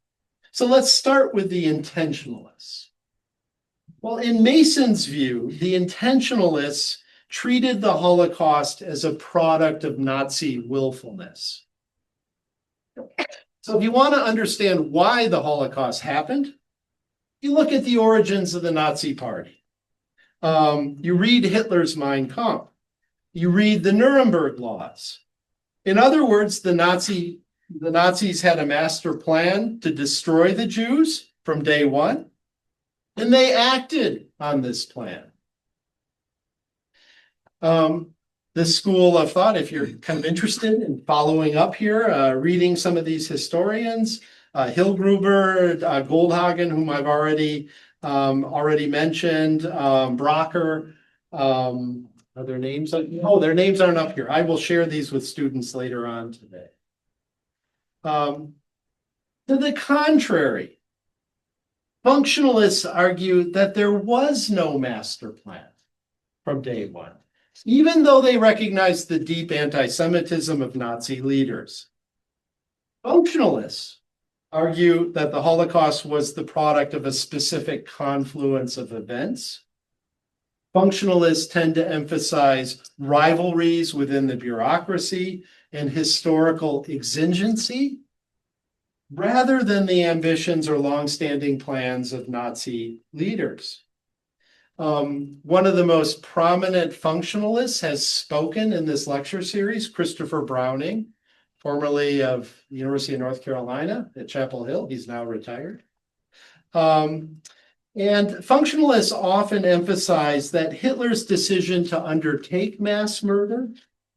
So let's start with the intentionalists. Well, in Mason's view, the intentionalists treated the Holocaust as a product of Nazi willfulness. So if you want to understand why the Holocaust happened, you look at the origins of the Nazi Party. You read Hitler's Mein Kampf. You read the Nuremberg laws. In other words, the Nazis had a master plan to destroy the Jews from day one, and they acted on this plan. This school of thought, if you're kind of interested in following up here, reading some of these historians, Hilgruber, Goldhagen, whom I've already already mentioned, Brocker. Are their names? Oh, their names aren't up here. I will share these with students later on today. To the contrary, functionalists argue that there was no master plan from day one, even though they recognized the deep anti-Semitism of Nazi leaders. Functionalists argue that the Holocaust was the product of a specific confluence of events. Functionalists tend to emphasize rivalries within the bureaucracy and historical exigency, rather than the ambitions or longstanding plans of Nazi leaders. One of the most prominent functionalists has spoken in this lecture series, Christopher Browning, formerly of the University of North Carolina at Chapel Hill. He's now retired. And functionalists often emphasize that Hitler's decision to undertake mass murder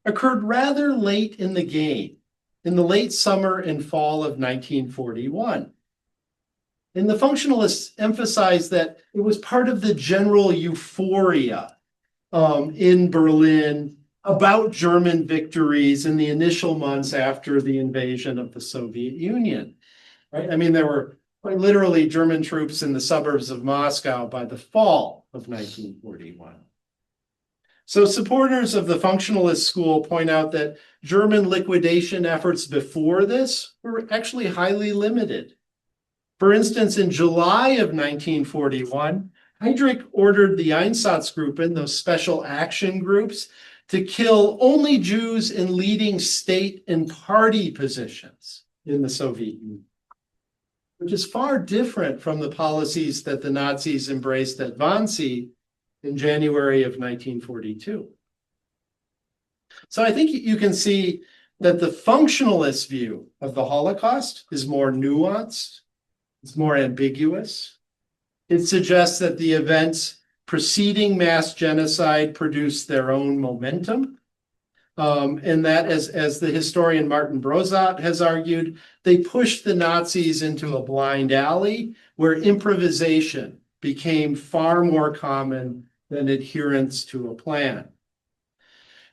occurred rather late in the game, in the late summer and fall of 1941. And the functionalists emphasize that it was part of the general euphoria in Berlin about German victories in the initial months after the invasion of the Soviet Union, right? I mean, there were quite literally German troops in the suburbs of Moscow by the fall of 1941. So supporters of the functionalist school point out that German liquidation efforts before this were actually highly limited. For instance, in July of 1941, Heydrich ordered the Einsatzgruppen, those special action groups, to kill only Jews in leading state and party positions in the Soviet Union, which is far different from the policies that the Nazis embraced at Wannsee in January of 1942. So I think you can see that the functionalist view of the Holocaust is more nuanced, it's more ambiguous. It suggests that the events preceding mass genocide produced their own momentum, and that, as the historian Martin Brozat has argued, they pushed the Nazis into a blind alley where improvisation became far more common than adherence to a plan.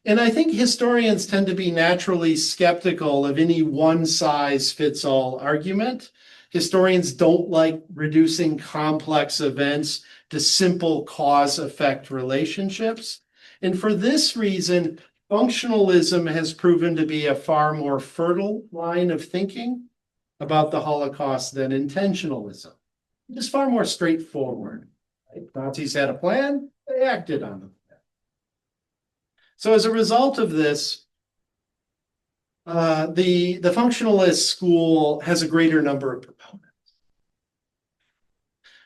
And I think historians tend to be naturally skeptical of any one-size-fits-all argument. Historians don't like reducing complex events to simple cause-effect relationships. And for this reason, functionalism has proven to be a far more fertile line of thinking about the Holocaust than intentionalism. It is far more straightforward. Right? Nazis had a plan, they acted on the plan. So as a result of this, the functionalist school has a greater number of proponents.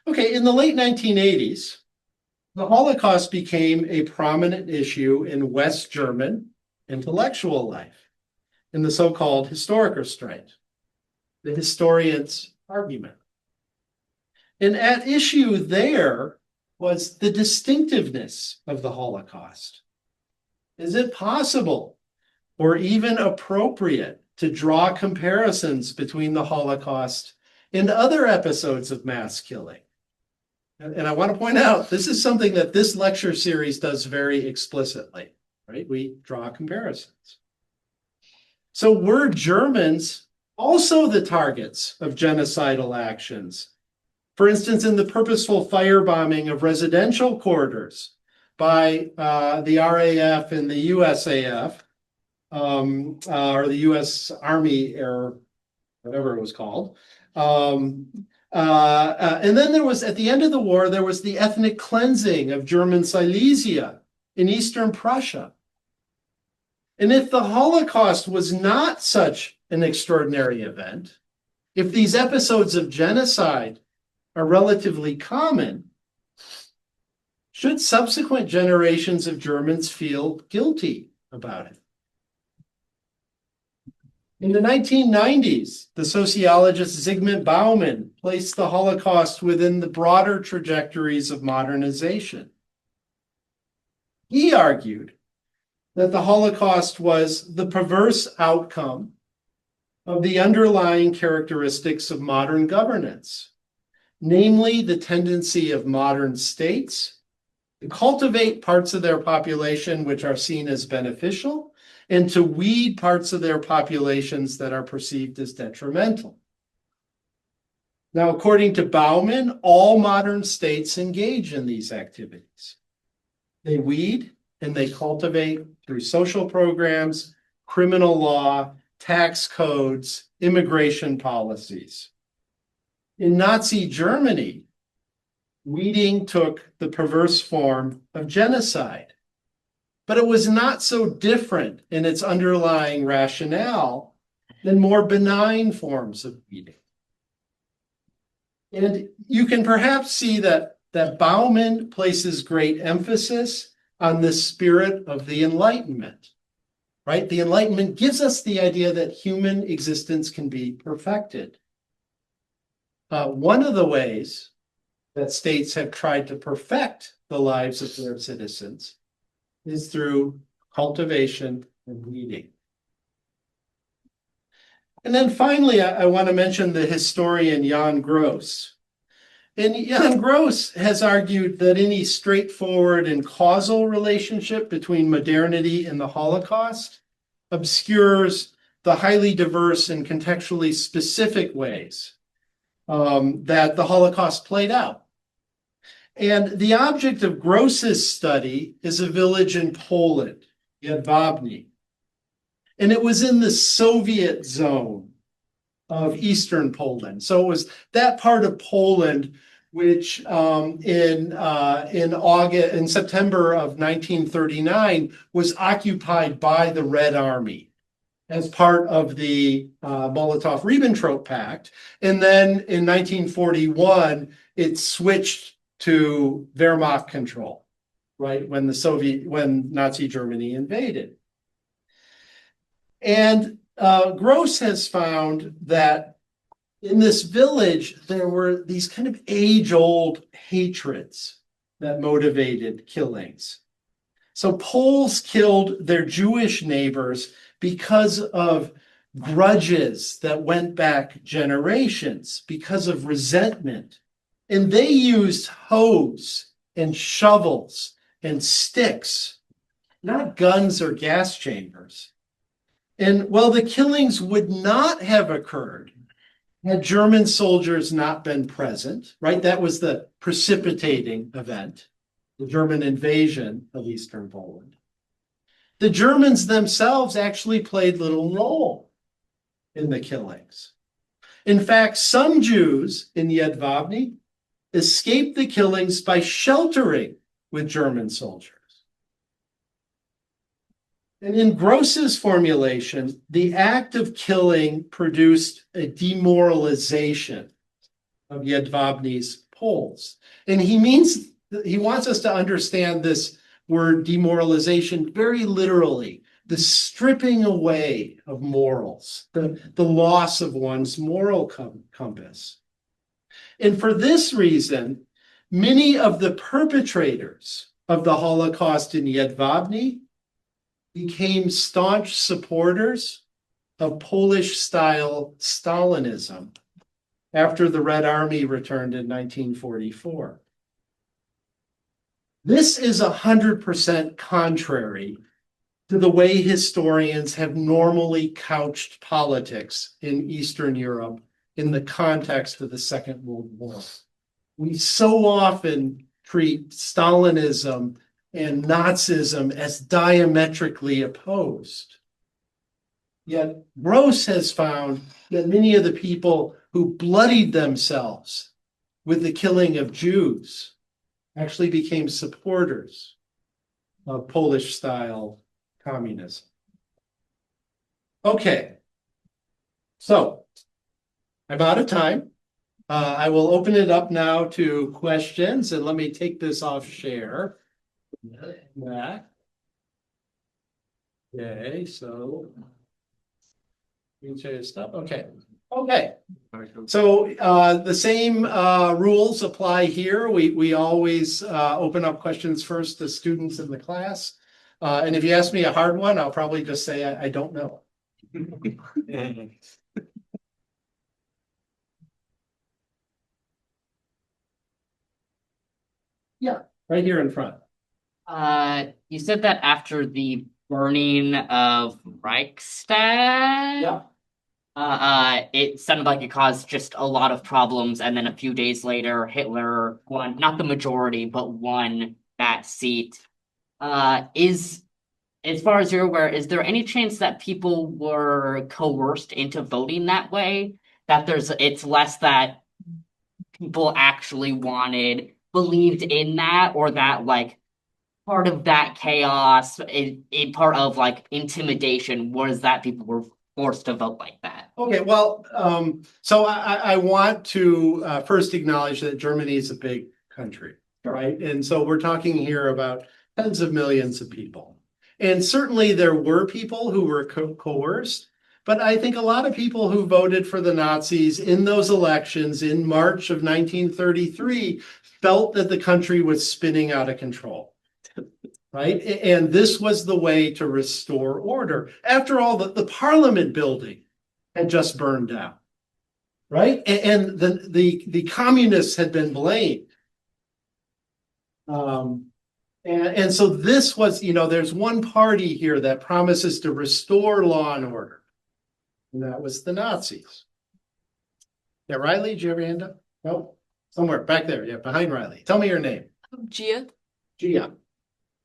Okay, in the late 1980s, the Holocaust became a prominent issue in West German intellectual life, in the so-called Historikerstreit, the historian's argument. And at issue there was the distinctiveness of the Holocaust. Is it possible or even appropriate to draw comparisons between the Holocaust and other episodes of mass killing? And I want to point out, this is something that this lecture series does very explicitly, right? We draw comparisons. So were Germans also the targets of genocidal actions? For instance, in the purposeful firebombing of residential quarters by the RAF and the USAF, or the US Army, or whatever it was called. And then there was, at the end of the war, there was the ethnic cleansing of German Silesia in Eastern Prussia. And if the Holocaust was not such an extraordinary event, if these episodes of genocide are relatively common, should subsequent generations of Germans feel guilty about it? In the 1990s, the sociologist Zygmunt Bauman placed the Holocaust within the broader trajectories of modernization. He argued that the Holocaust was the perverse outcome of the underlying characteristics of modern governance, namely the tendency of modern states to cultivate parts of their population which are seen as beneficial and to weed parts of their populations that are perceived as detrimental. Now, according to Bauman, all modern states engage in these activities. They weed and they cultivate through social programs, criminal law, tax codes, immigration policies. In Nazi Germany, weeding took the perverse form of genocide, but it was not so different in its underlying rationale than more benign forms of weeding. And you can perhaps see that Bauman places great emphasis on this spirit of the Enlightenment, right? The Enlightenment gives us the idea that human existence can be perfected. One of the ways that states have tried to perfect the lives of their citizens is through cultivation and weeding. And then finally, I want to mention the historian Jan Gross. And Jan Gross has argued that any straightforward and causal relationship between modernity and the Holocaust obscures the highly diverse and contextually specific ways that the Holocaust played out. And the object of Gross's study is a village in Poland, Jedwabne. And it was in the Soviet zone of Eastern Poland. So it was that part of Poland which in September of 1939 was occupied by the Red Army as part of the Molotov-Ribbentrop Pact. And then in 1941, it switched to Wehrmacht control, right, when Nazi Germany invaded. And Gross has found that in this village, there were these kind of age-old hatreds that motivated killings. So Poles killed their Jewish neighbors because of grudges that went back generations, because of resentment. And they used hoes and shovels and sticks, not guns or gas chambers. And well, the killings would not have occurred had German soldiers not been present, right? That was the precipitating event, the German invasion of Eastern Poland. The Germans themselves actually played little role in the killings. In fact, some Jews in Jedwabne escaped the killings by sheltering with German soldiers. And in Gross's formulation, the act of killing produced a demoralization of Jedwabne's Poles. And he wants us to understand this word demoralization very literally, the stripping away of morals, the loss of one's moral compass. And for this reason, many of the perpetrators of the Holocaust in Jedwabne became staunch supporters of Polish-style Stalinism after the Red Army returned in 1944. This is 100% contrary to the way historians have normally couched politics in Eastern Europe in the context of the Second World War. We so often treat Stalinism and Nazism as diametrically opposed. Yet Gross has found that many of the people who bloodied themselves with the killing of Jews actually became supporters of Polish-style communism. Okay, so I'm out of time. I will open it up now to questions, and let me take this off share. Back. Okay, so you can say stuff. Okay. So the same rules apply here. We always open up questions first to students in the class. And if you ask me a hard one, I'll probably just say I don't know. Yeah, right here in front. You said that after the burning of Reichstag, Yeah. it sounded like it caused just a lot of problems, and then a few days later, Hitler won, not the majority, but won that seat. Is As far as you're aware, is there any chance that people were coerced into voting that way? That it's less that people actually believed in that, or that like part of that chaos, a part of like intimidation was that people were forced to vote like that. Okay, well, so I want to first acknowledge that Germany is a big country, right? And so we're talking here about tens of millions of people. And certainly there were people who were coerced, but I think a lot of people who voted for the Nazis in those elections in March of 1933 felt that the country was spinning out of control. Right? And this was the way to restore order. After all, the Parliament building had just burned down, right? And the communists had been blamed. And so this was, there's one party here that promises to restore law and order, and that was the Nazis. Yeah, Riley, did you have your hand up? No, somewhere back there. Yeah, behind Riley. Tell me your name. Gia. Gia.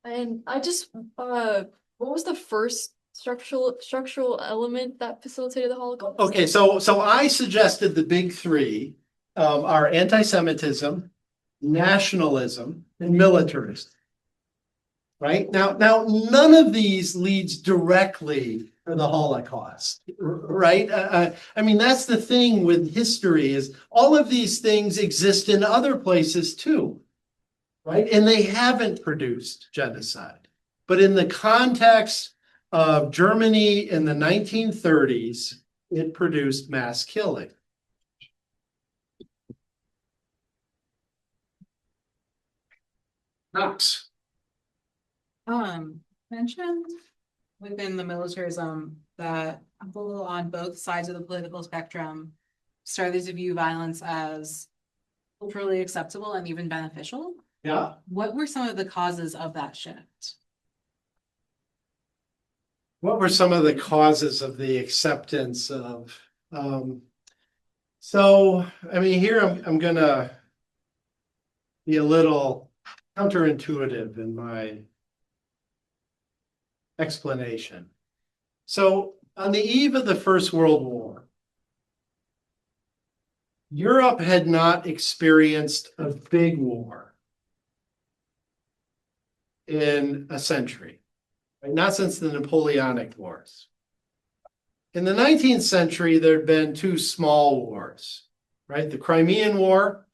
And I just what was the first structural element that facilitated the Holocaust? Okay, so I suggested the big three are anti-Semitism, nationalism, and militarism. Right? Now, none of these leads directly to the Holocaust, right? I mean, that's the thing with history is all of these things exist in other places too, right? And they haven't produced genocide. But in the context of Germany in the 1930s, it produced mass killing. Knox. Mentioned within the militarism that people on both sides of the political spectrum started to view violence as culturally acceptable and even beneficial. Yeah. What were some of the causes of that shift? What were some of the causes of the acceptance of so I mean here I'm gonna be a little counterintuitive in my explanation. So on the eve of the First World War, Europe had not experienced a big war in a century, right? Not since the Napoleonic Wars. In the 19th century, there had been two small wars, right? The Crimean War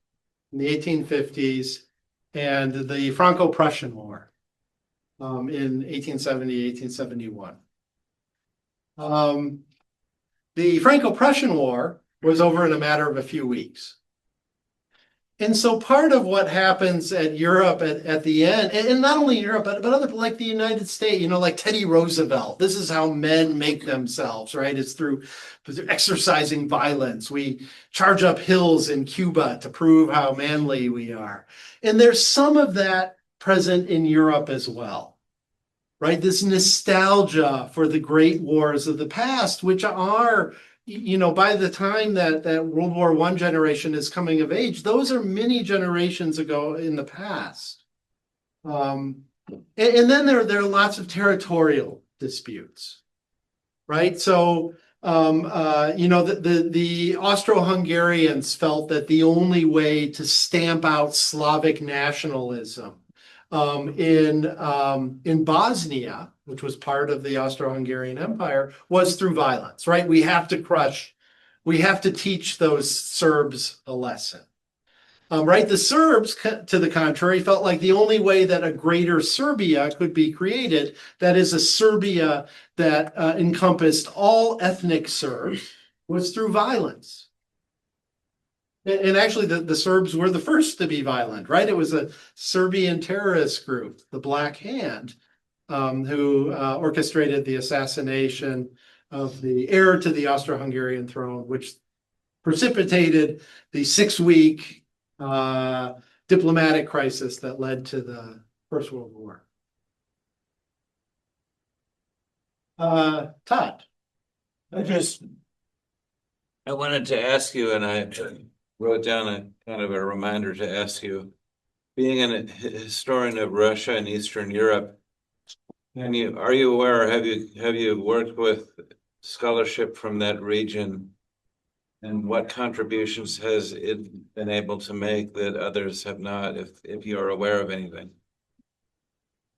in the 1850s and the Franco-Prussian War in 1870, 1871. The Franco-Prussian War was over in a matter of a few weeks. And so part of what happens at Europe at the end, and not only Europe, but other like the United States, like Teddy Roosevelt, this is how men make themselves, right? It's through exercising violence. We charge up hills in Cuba to prove how manly we are. And there's some of that present in Europe as well, right? This nostalgia for the great wars of the past, which are by the time that World War I generation is coming of age, those are many generations ago in the past. And then there are lots of territorial disputes, right? So, the Austro-Hungarians felt that the only way to stamp out Slavic nationalism in Bosnia, which was part of the Austro-Hungarian Empire, was through violence, right? We have to teach those Serbs a lesson. Right? The Serbs, to the contrary, felt like the only way that a greater Serbia could be created, that is a Serbia that encompassed all ethnic Serbs, was through violence. And actually, the Serbs were the first to be violent, right? It was a Serbian terrorist group, the Black Hand, who orchestrated the assassination of the heir to the Austro-Hungarian throne, which precipitated the 6-week diplomatic crisis that led to the First World War. Todd. I wanted to ask you, and I wrote down a kind of a reminder to ask you, being a historian of Russia and Eastern Europe, are you aware, or have you worked with scholarship from that region? And what contributions has it been able to make that others have not, if you are aware of anything?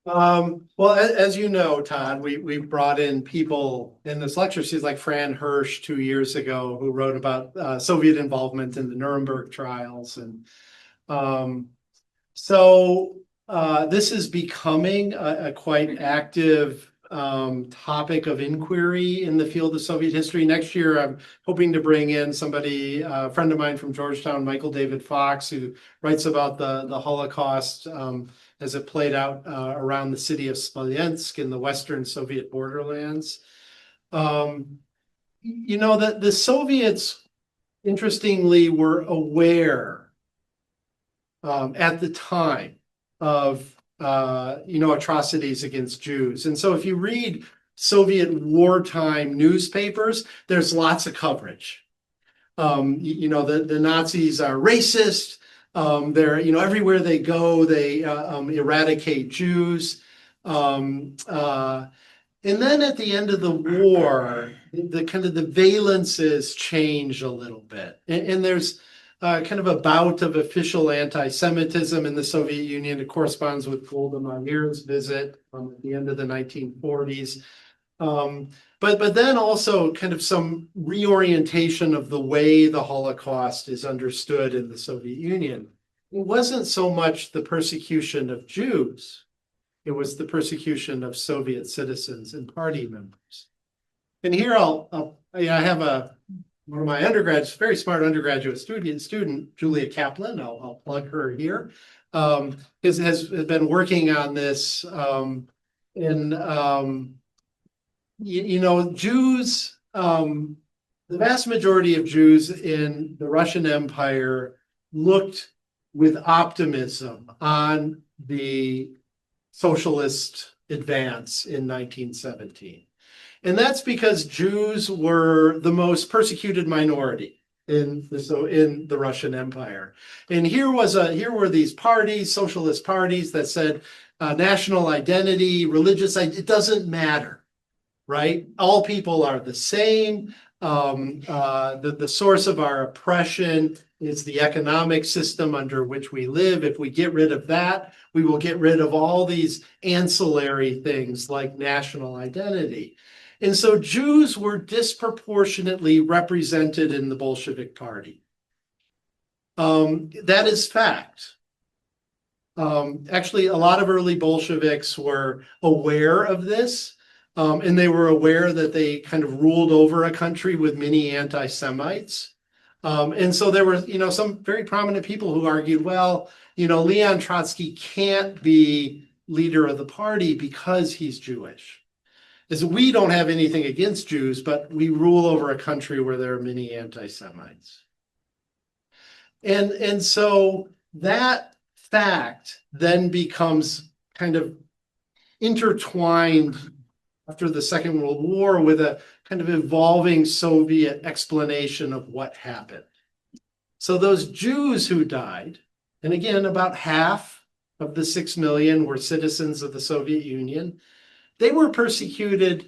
Well, as you know, Todd, we brought in people in this lecture series like Fran Hirsch 2 years ago, who wrote about Soviet involvement in the Nuremberg trials. And so this is becoming a quite active topic of inquiry in the field of Soviet history. Next year, I'm hoping to bring in somebody, a friend of mine from Georgetown, Michael David Fox, who writes about the Holocaust as it played out around the city of Smolensk in the Western Soviet borderlands. You know, that the Soviets, interestingly, were aware at the time of atrocities against Jews. And so if you read Soviet wartime newspapers, there's lots of coverage. The Nazis are racist. They're, everywhere they go, they eradicate Jews. And then at the end of the war, the kind of the valences change a little bit. And there's kind of a bout of official anti-Semitism in the Soviet Union. It corresponds with Golda Meir's visit at the end of the 1940s. But then also kind of some reorientation of the way the Holocaust is understood in the Soviet Union. It wasn't so much the persecution of Jews. It was the persecution of Soviet citizens and party members. And here I have one of my undergrads, very smart undergraduate student, Julia Kaplan. I'll plug her here. Has been working on this Jews, the vast majority of Jews in the Russian Empire looked with optimism on the socialist advance in 1917. And that's because Jews were the most persecuted minority in the Russian Empire. And here were these parties, socialist parties, that said national identity, religious identity, it doesn't matter, right? All people are the same. The source of our oppression is the economic system under which we live. If we get rid of that, we will get rid of all these ancillary things like national identity. And so Jews were disproportionately represented in the Bolshevik Party. That is fact. Actually, a lot of early Bolsheviks were aware of this, and they were aware that they kind of ruled over a country with many anti-Semites. And so there were, some very prominent people who argued, well, Leon Trotsky can't be leader of the party because he's Jewish. Is we don't have anything against Jews, but we rule over a country where there are many anti-Semites. And so that fact then becomes kind of intertwined after the Second World War with a kind of evolving Soviet explanation of what happened. So those Jews who died, and again, about half of the 6 million were citizens of the Soviet Union. They were persecuted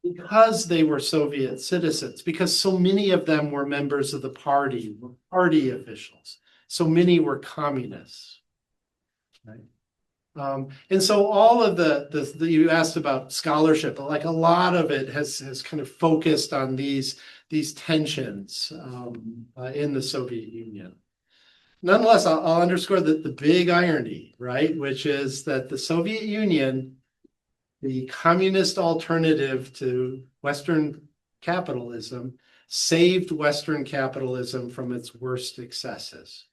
because they were Soviet citizens, because so many of them were members of the party, were party officials. So many were communists. Right? And so all of the you asked about scholarship, but like a lot of it has kind of focused on these tensions in the Soviet Union. Nonetheless, I'll underscore the big irony, right, which is that the Soviet Union, the communist alternative to Western capitalism, saved Western capitalism from its worst excesses,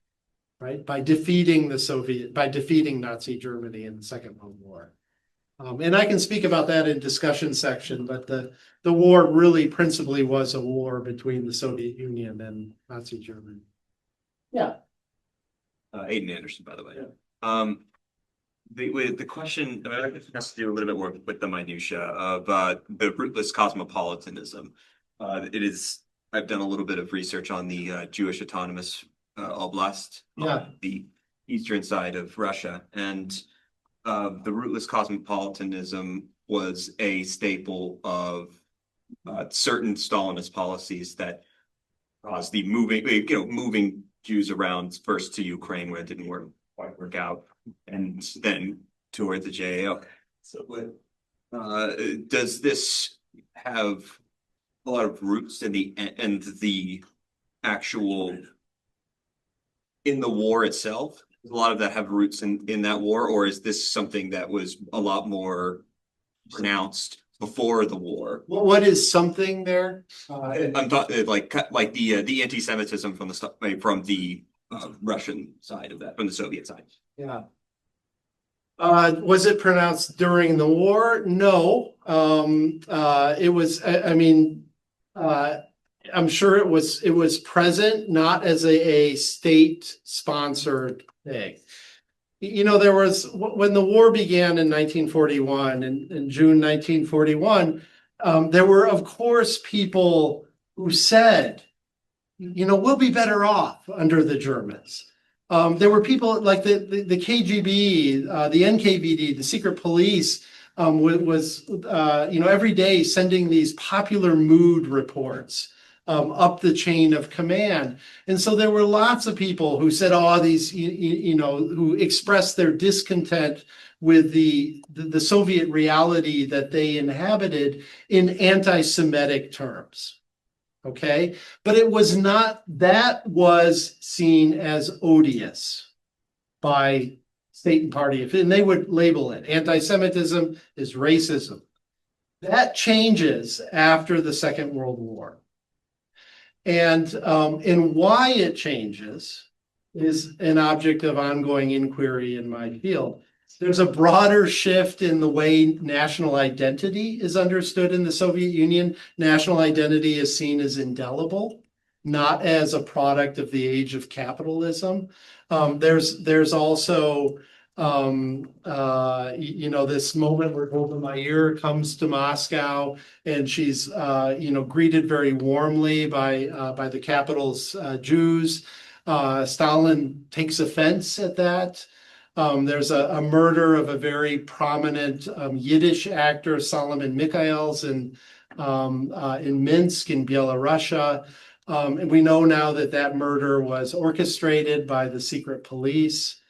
right? By defeating Nazi Germany in the Second World War. And I can speak about that in discussion section, but the war really principally was a war between the Soviet Union and Nazi Germany. Yeah. Aiden Anderson, by the way. Yeah. The question, I mean, it has to do a little bit more with the minutia of the rootless cosmopolitanism. I've done a little bit of research on the Jewish Autonomous Oblast, Yeah. the eastern side of Russia, and the rootless cosmopolitanism was a staple of certain Stalinist policies that caused the moving Jews around first to Ukraine where it didn't quite work out, and then toward the JAO. So, does this have a lot of roots in the actual in the war itself? Does a lot of that have roots in that war, or is this something that was a lot more pronounced before the war? What is something there? I'm talking like the anti-Semitism from the Russian side of that, from the Soviet side. Yeah. Was it pronounced during the war? No. It was, I mean, I'm sure it was present, not as a state sponsored thing. You know, there was, when the war began in 1941, in June 1941, there were, of course, people who said, you know, we'll be better off under the Germans. There were people like the KGB, the NKVD, the secret police, was you know, every day sending these popular mood reports up the chain of command. And so there were lots of people who said, oh, these, you know, who expressed their discontent with the Soviet reality that they inhabited in anti-Semitic terms. Okay, but it was not, that was seen as odious by state and party, and they would label it. Anti-Semitism is racism. That changes after the Second World War. And why it changes is an object of ongoing inquiry in my field. There's a broader shift in the way national identity is understood in the Soviet Union. National identity is seen as indelible, not as a product of the age of capitalism. There's also, you know, this moment where Golda Meir comes to Moscow and she's, you know, greeted very warmly by the capital's Jews. Stalin takes offense at that. There's a murder of a very prominent Yiddish actor, Solomon Mikhails, in Minsk in Belarus. And we know now that murder was orchestrated by the secret police.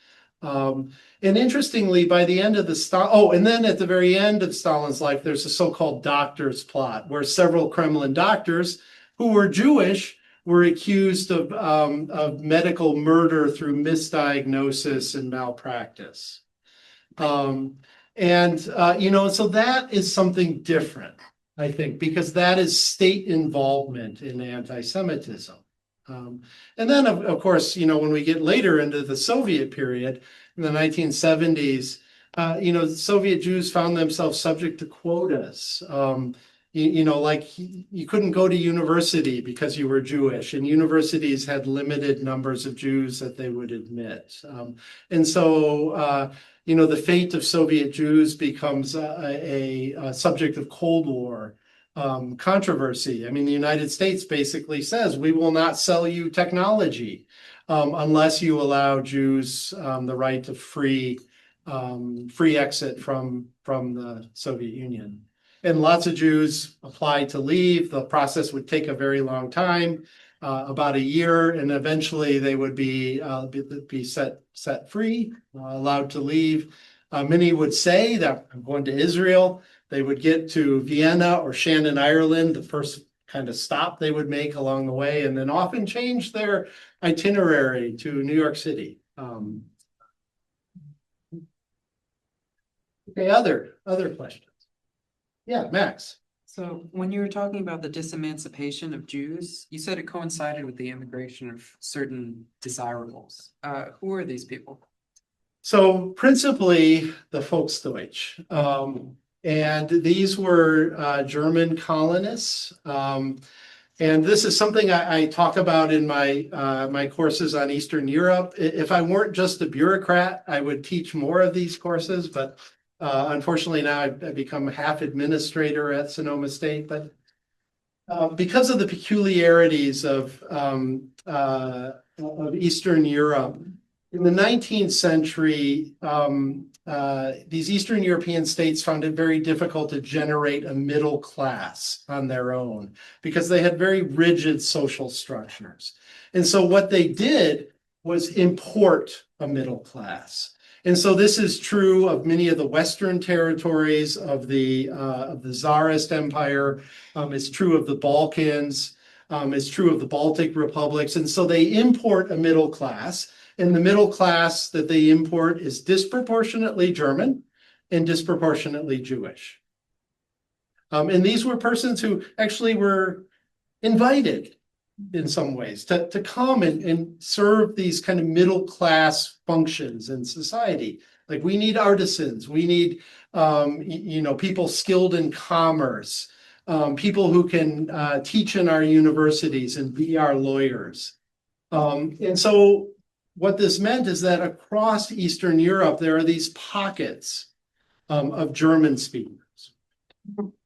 And interestingly, by the end of and then at the very end of Stalin's life, there's a so-called doctor's plot where several Kremlin doctors who were Jewish were accused of medical murder through misdiagnosis and malpractice. You know, so that is something different, I think, because that is state involvement in anti-Semitism. And then, of course, you know, when we get later into the Soviet period, in the 1970s, you know, Soviet Jews found themselves subject to quotas. You know, like you couldn't go to university because you were Jewish, and universities had limited numbers of Jews that they would admit. And so, you know, the fate of Soviet Jews becomes a subject of Cold War controversy. I mean, the United States basically says, we will not sell you technology unless you allow Jews the right to free exit from the Soviet Union. And lots of Jews applied to leave. The process would take a very long time, about a year, and eventually they would be set free, allowed to leave. Many would say that I'm going to Israel. They would get to Vienna or Shannon, Ireland, the first kind of stop they would make along the way, and then often change their itinerary to New York City. Okay, other questions? Yeah, Max. So when you were talking about the disemancipation of Jews, you said it coincided with the immigration of certain desirables. Who are these people? So principally the Volksdeutsch. And these were German colonists. And this is something I talk about in my my courses on Eastern Europe. If I weren't just a bureaucrat, I would teach more of these courses, but unfortunately now I've become half administrator at Sonoma State. But because of the peculiarities of Eastern Europe, in the 19th century, these Eastern European states found it very difficult to generate a middle class on their own because they had very rigid social structures. And so what they did was import a middle class. And so this is true of many of the Western territories of the Tsarist Empire. It's true of the Balkans. It's true of the Baltic republics. And so they import a middle class. And the middle class that they import is disproportionately German and disproportionately Jewish. And these were persons who actually were invited in some ways to come and serve these kind of middle class functions in society. Like we need artisans, we need people skilled in commerce, people who can teach in our universities and be our lawyers. And so what this meant is that across Eastern Europe, there are these pockets of German speakers.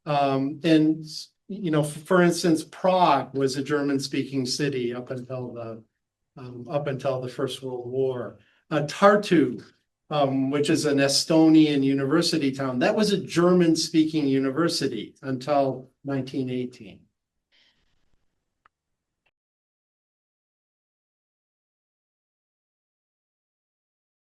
For instance, Prague was a German-speaking city up until the First World War. Tartu, which is an Estonian university town, that was a German-speaking university until 1918.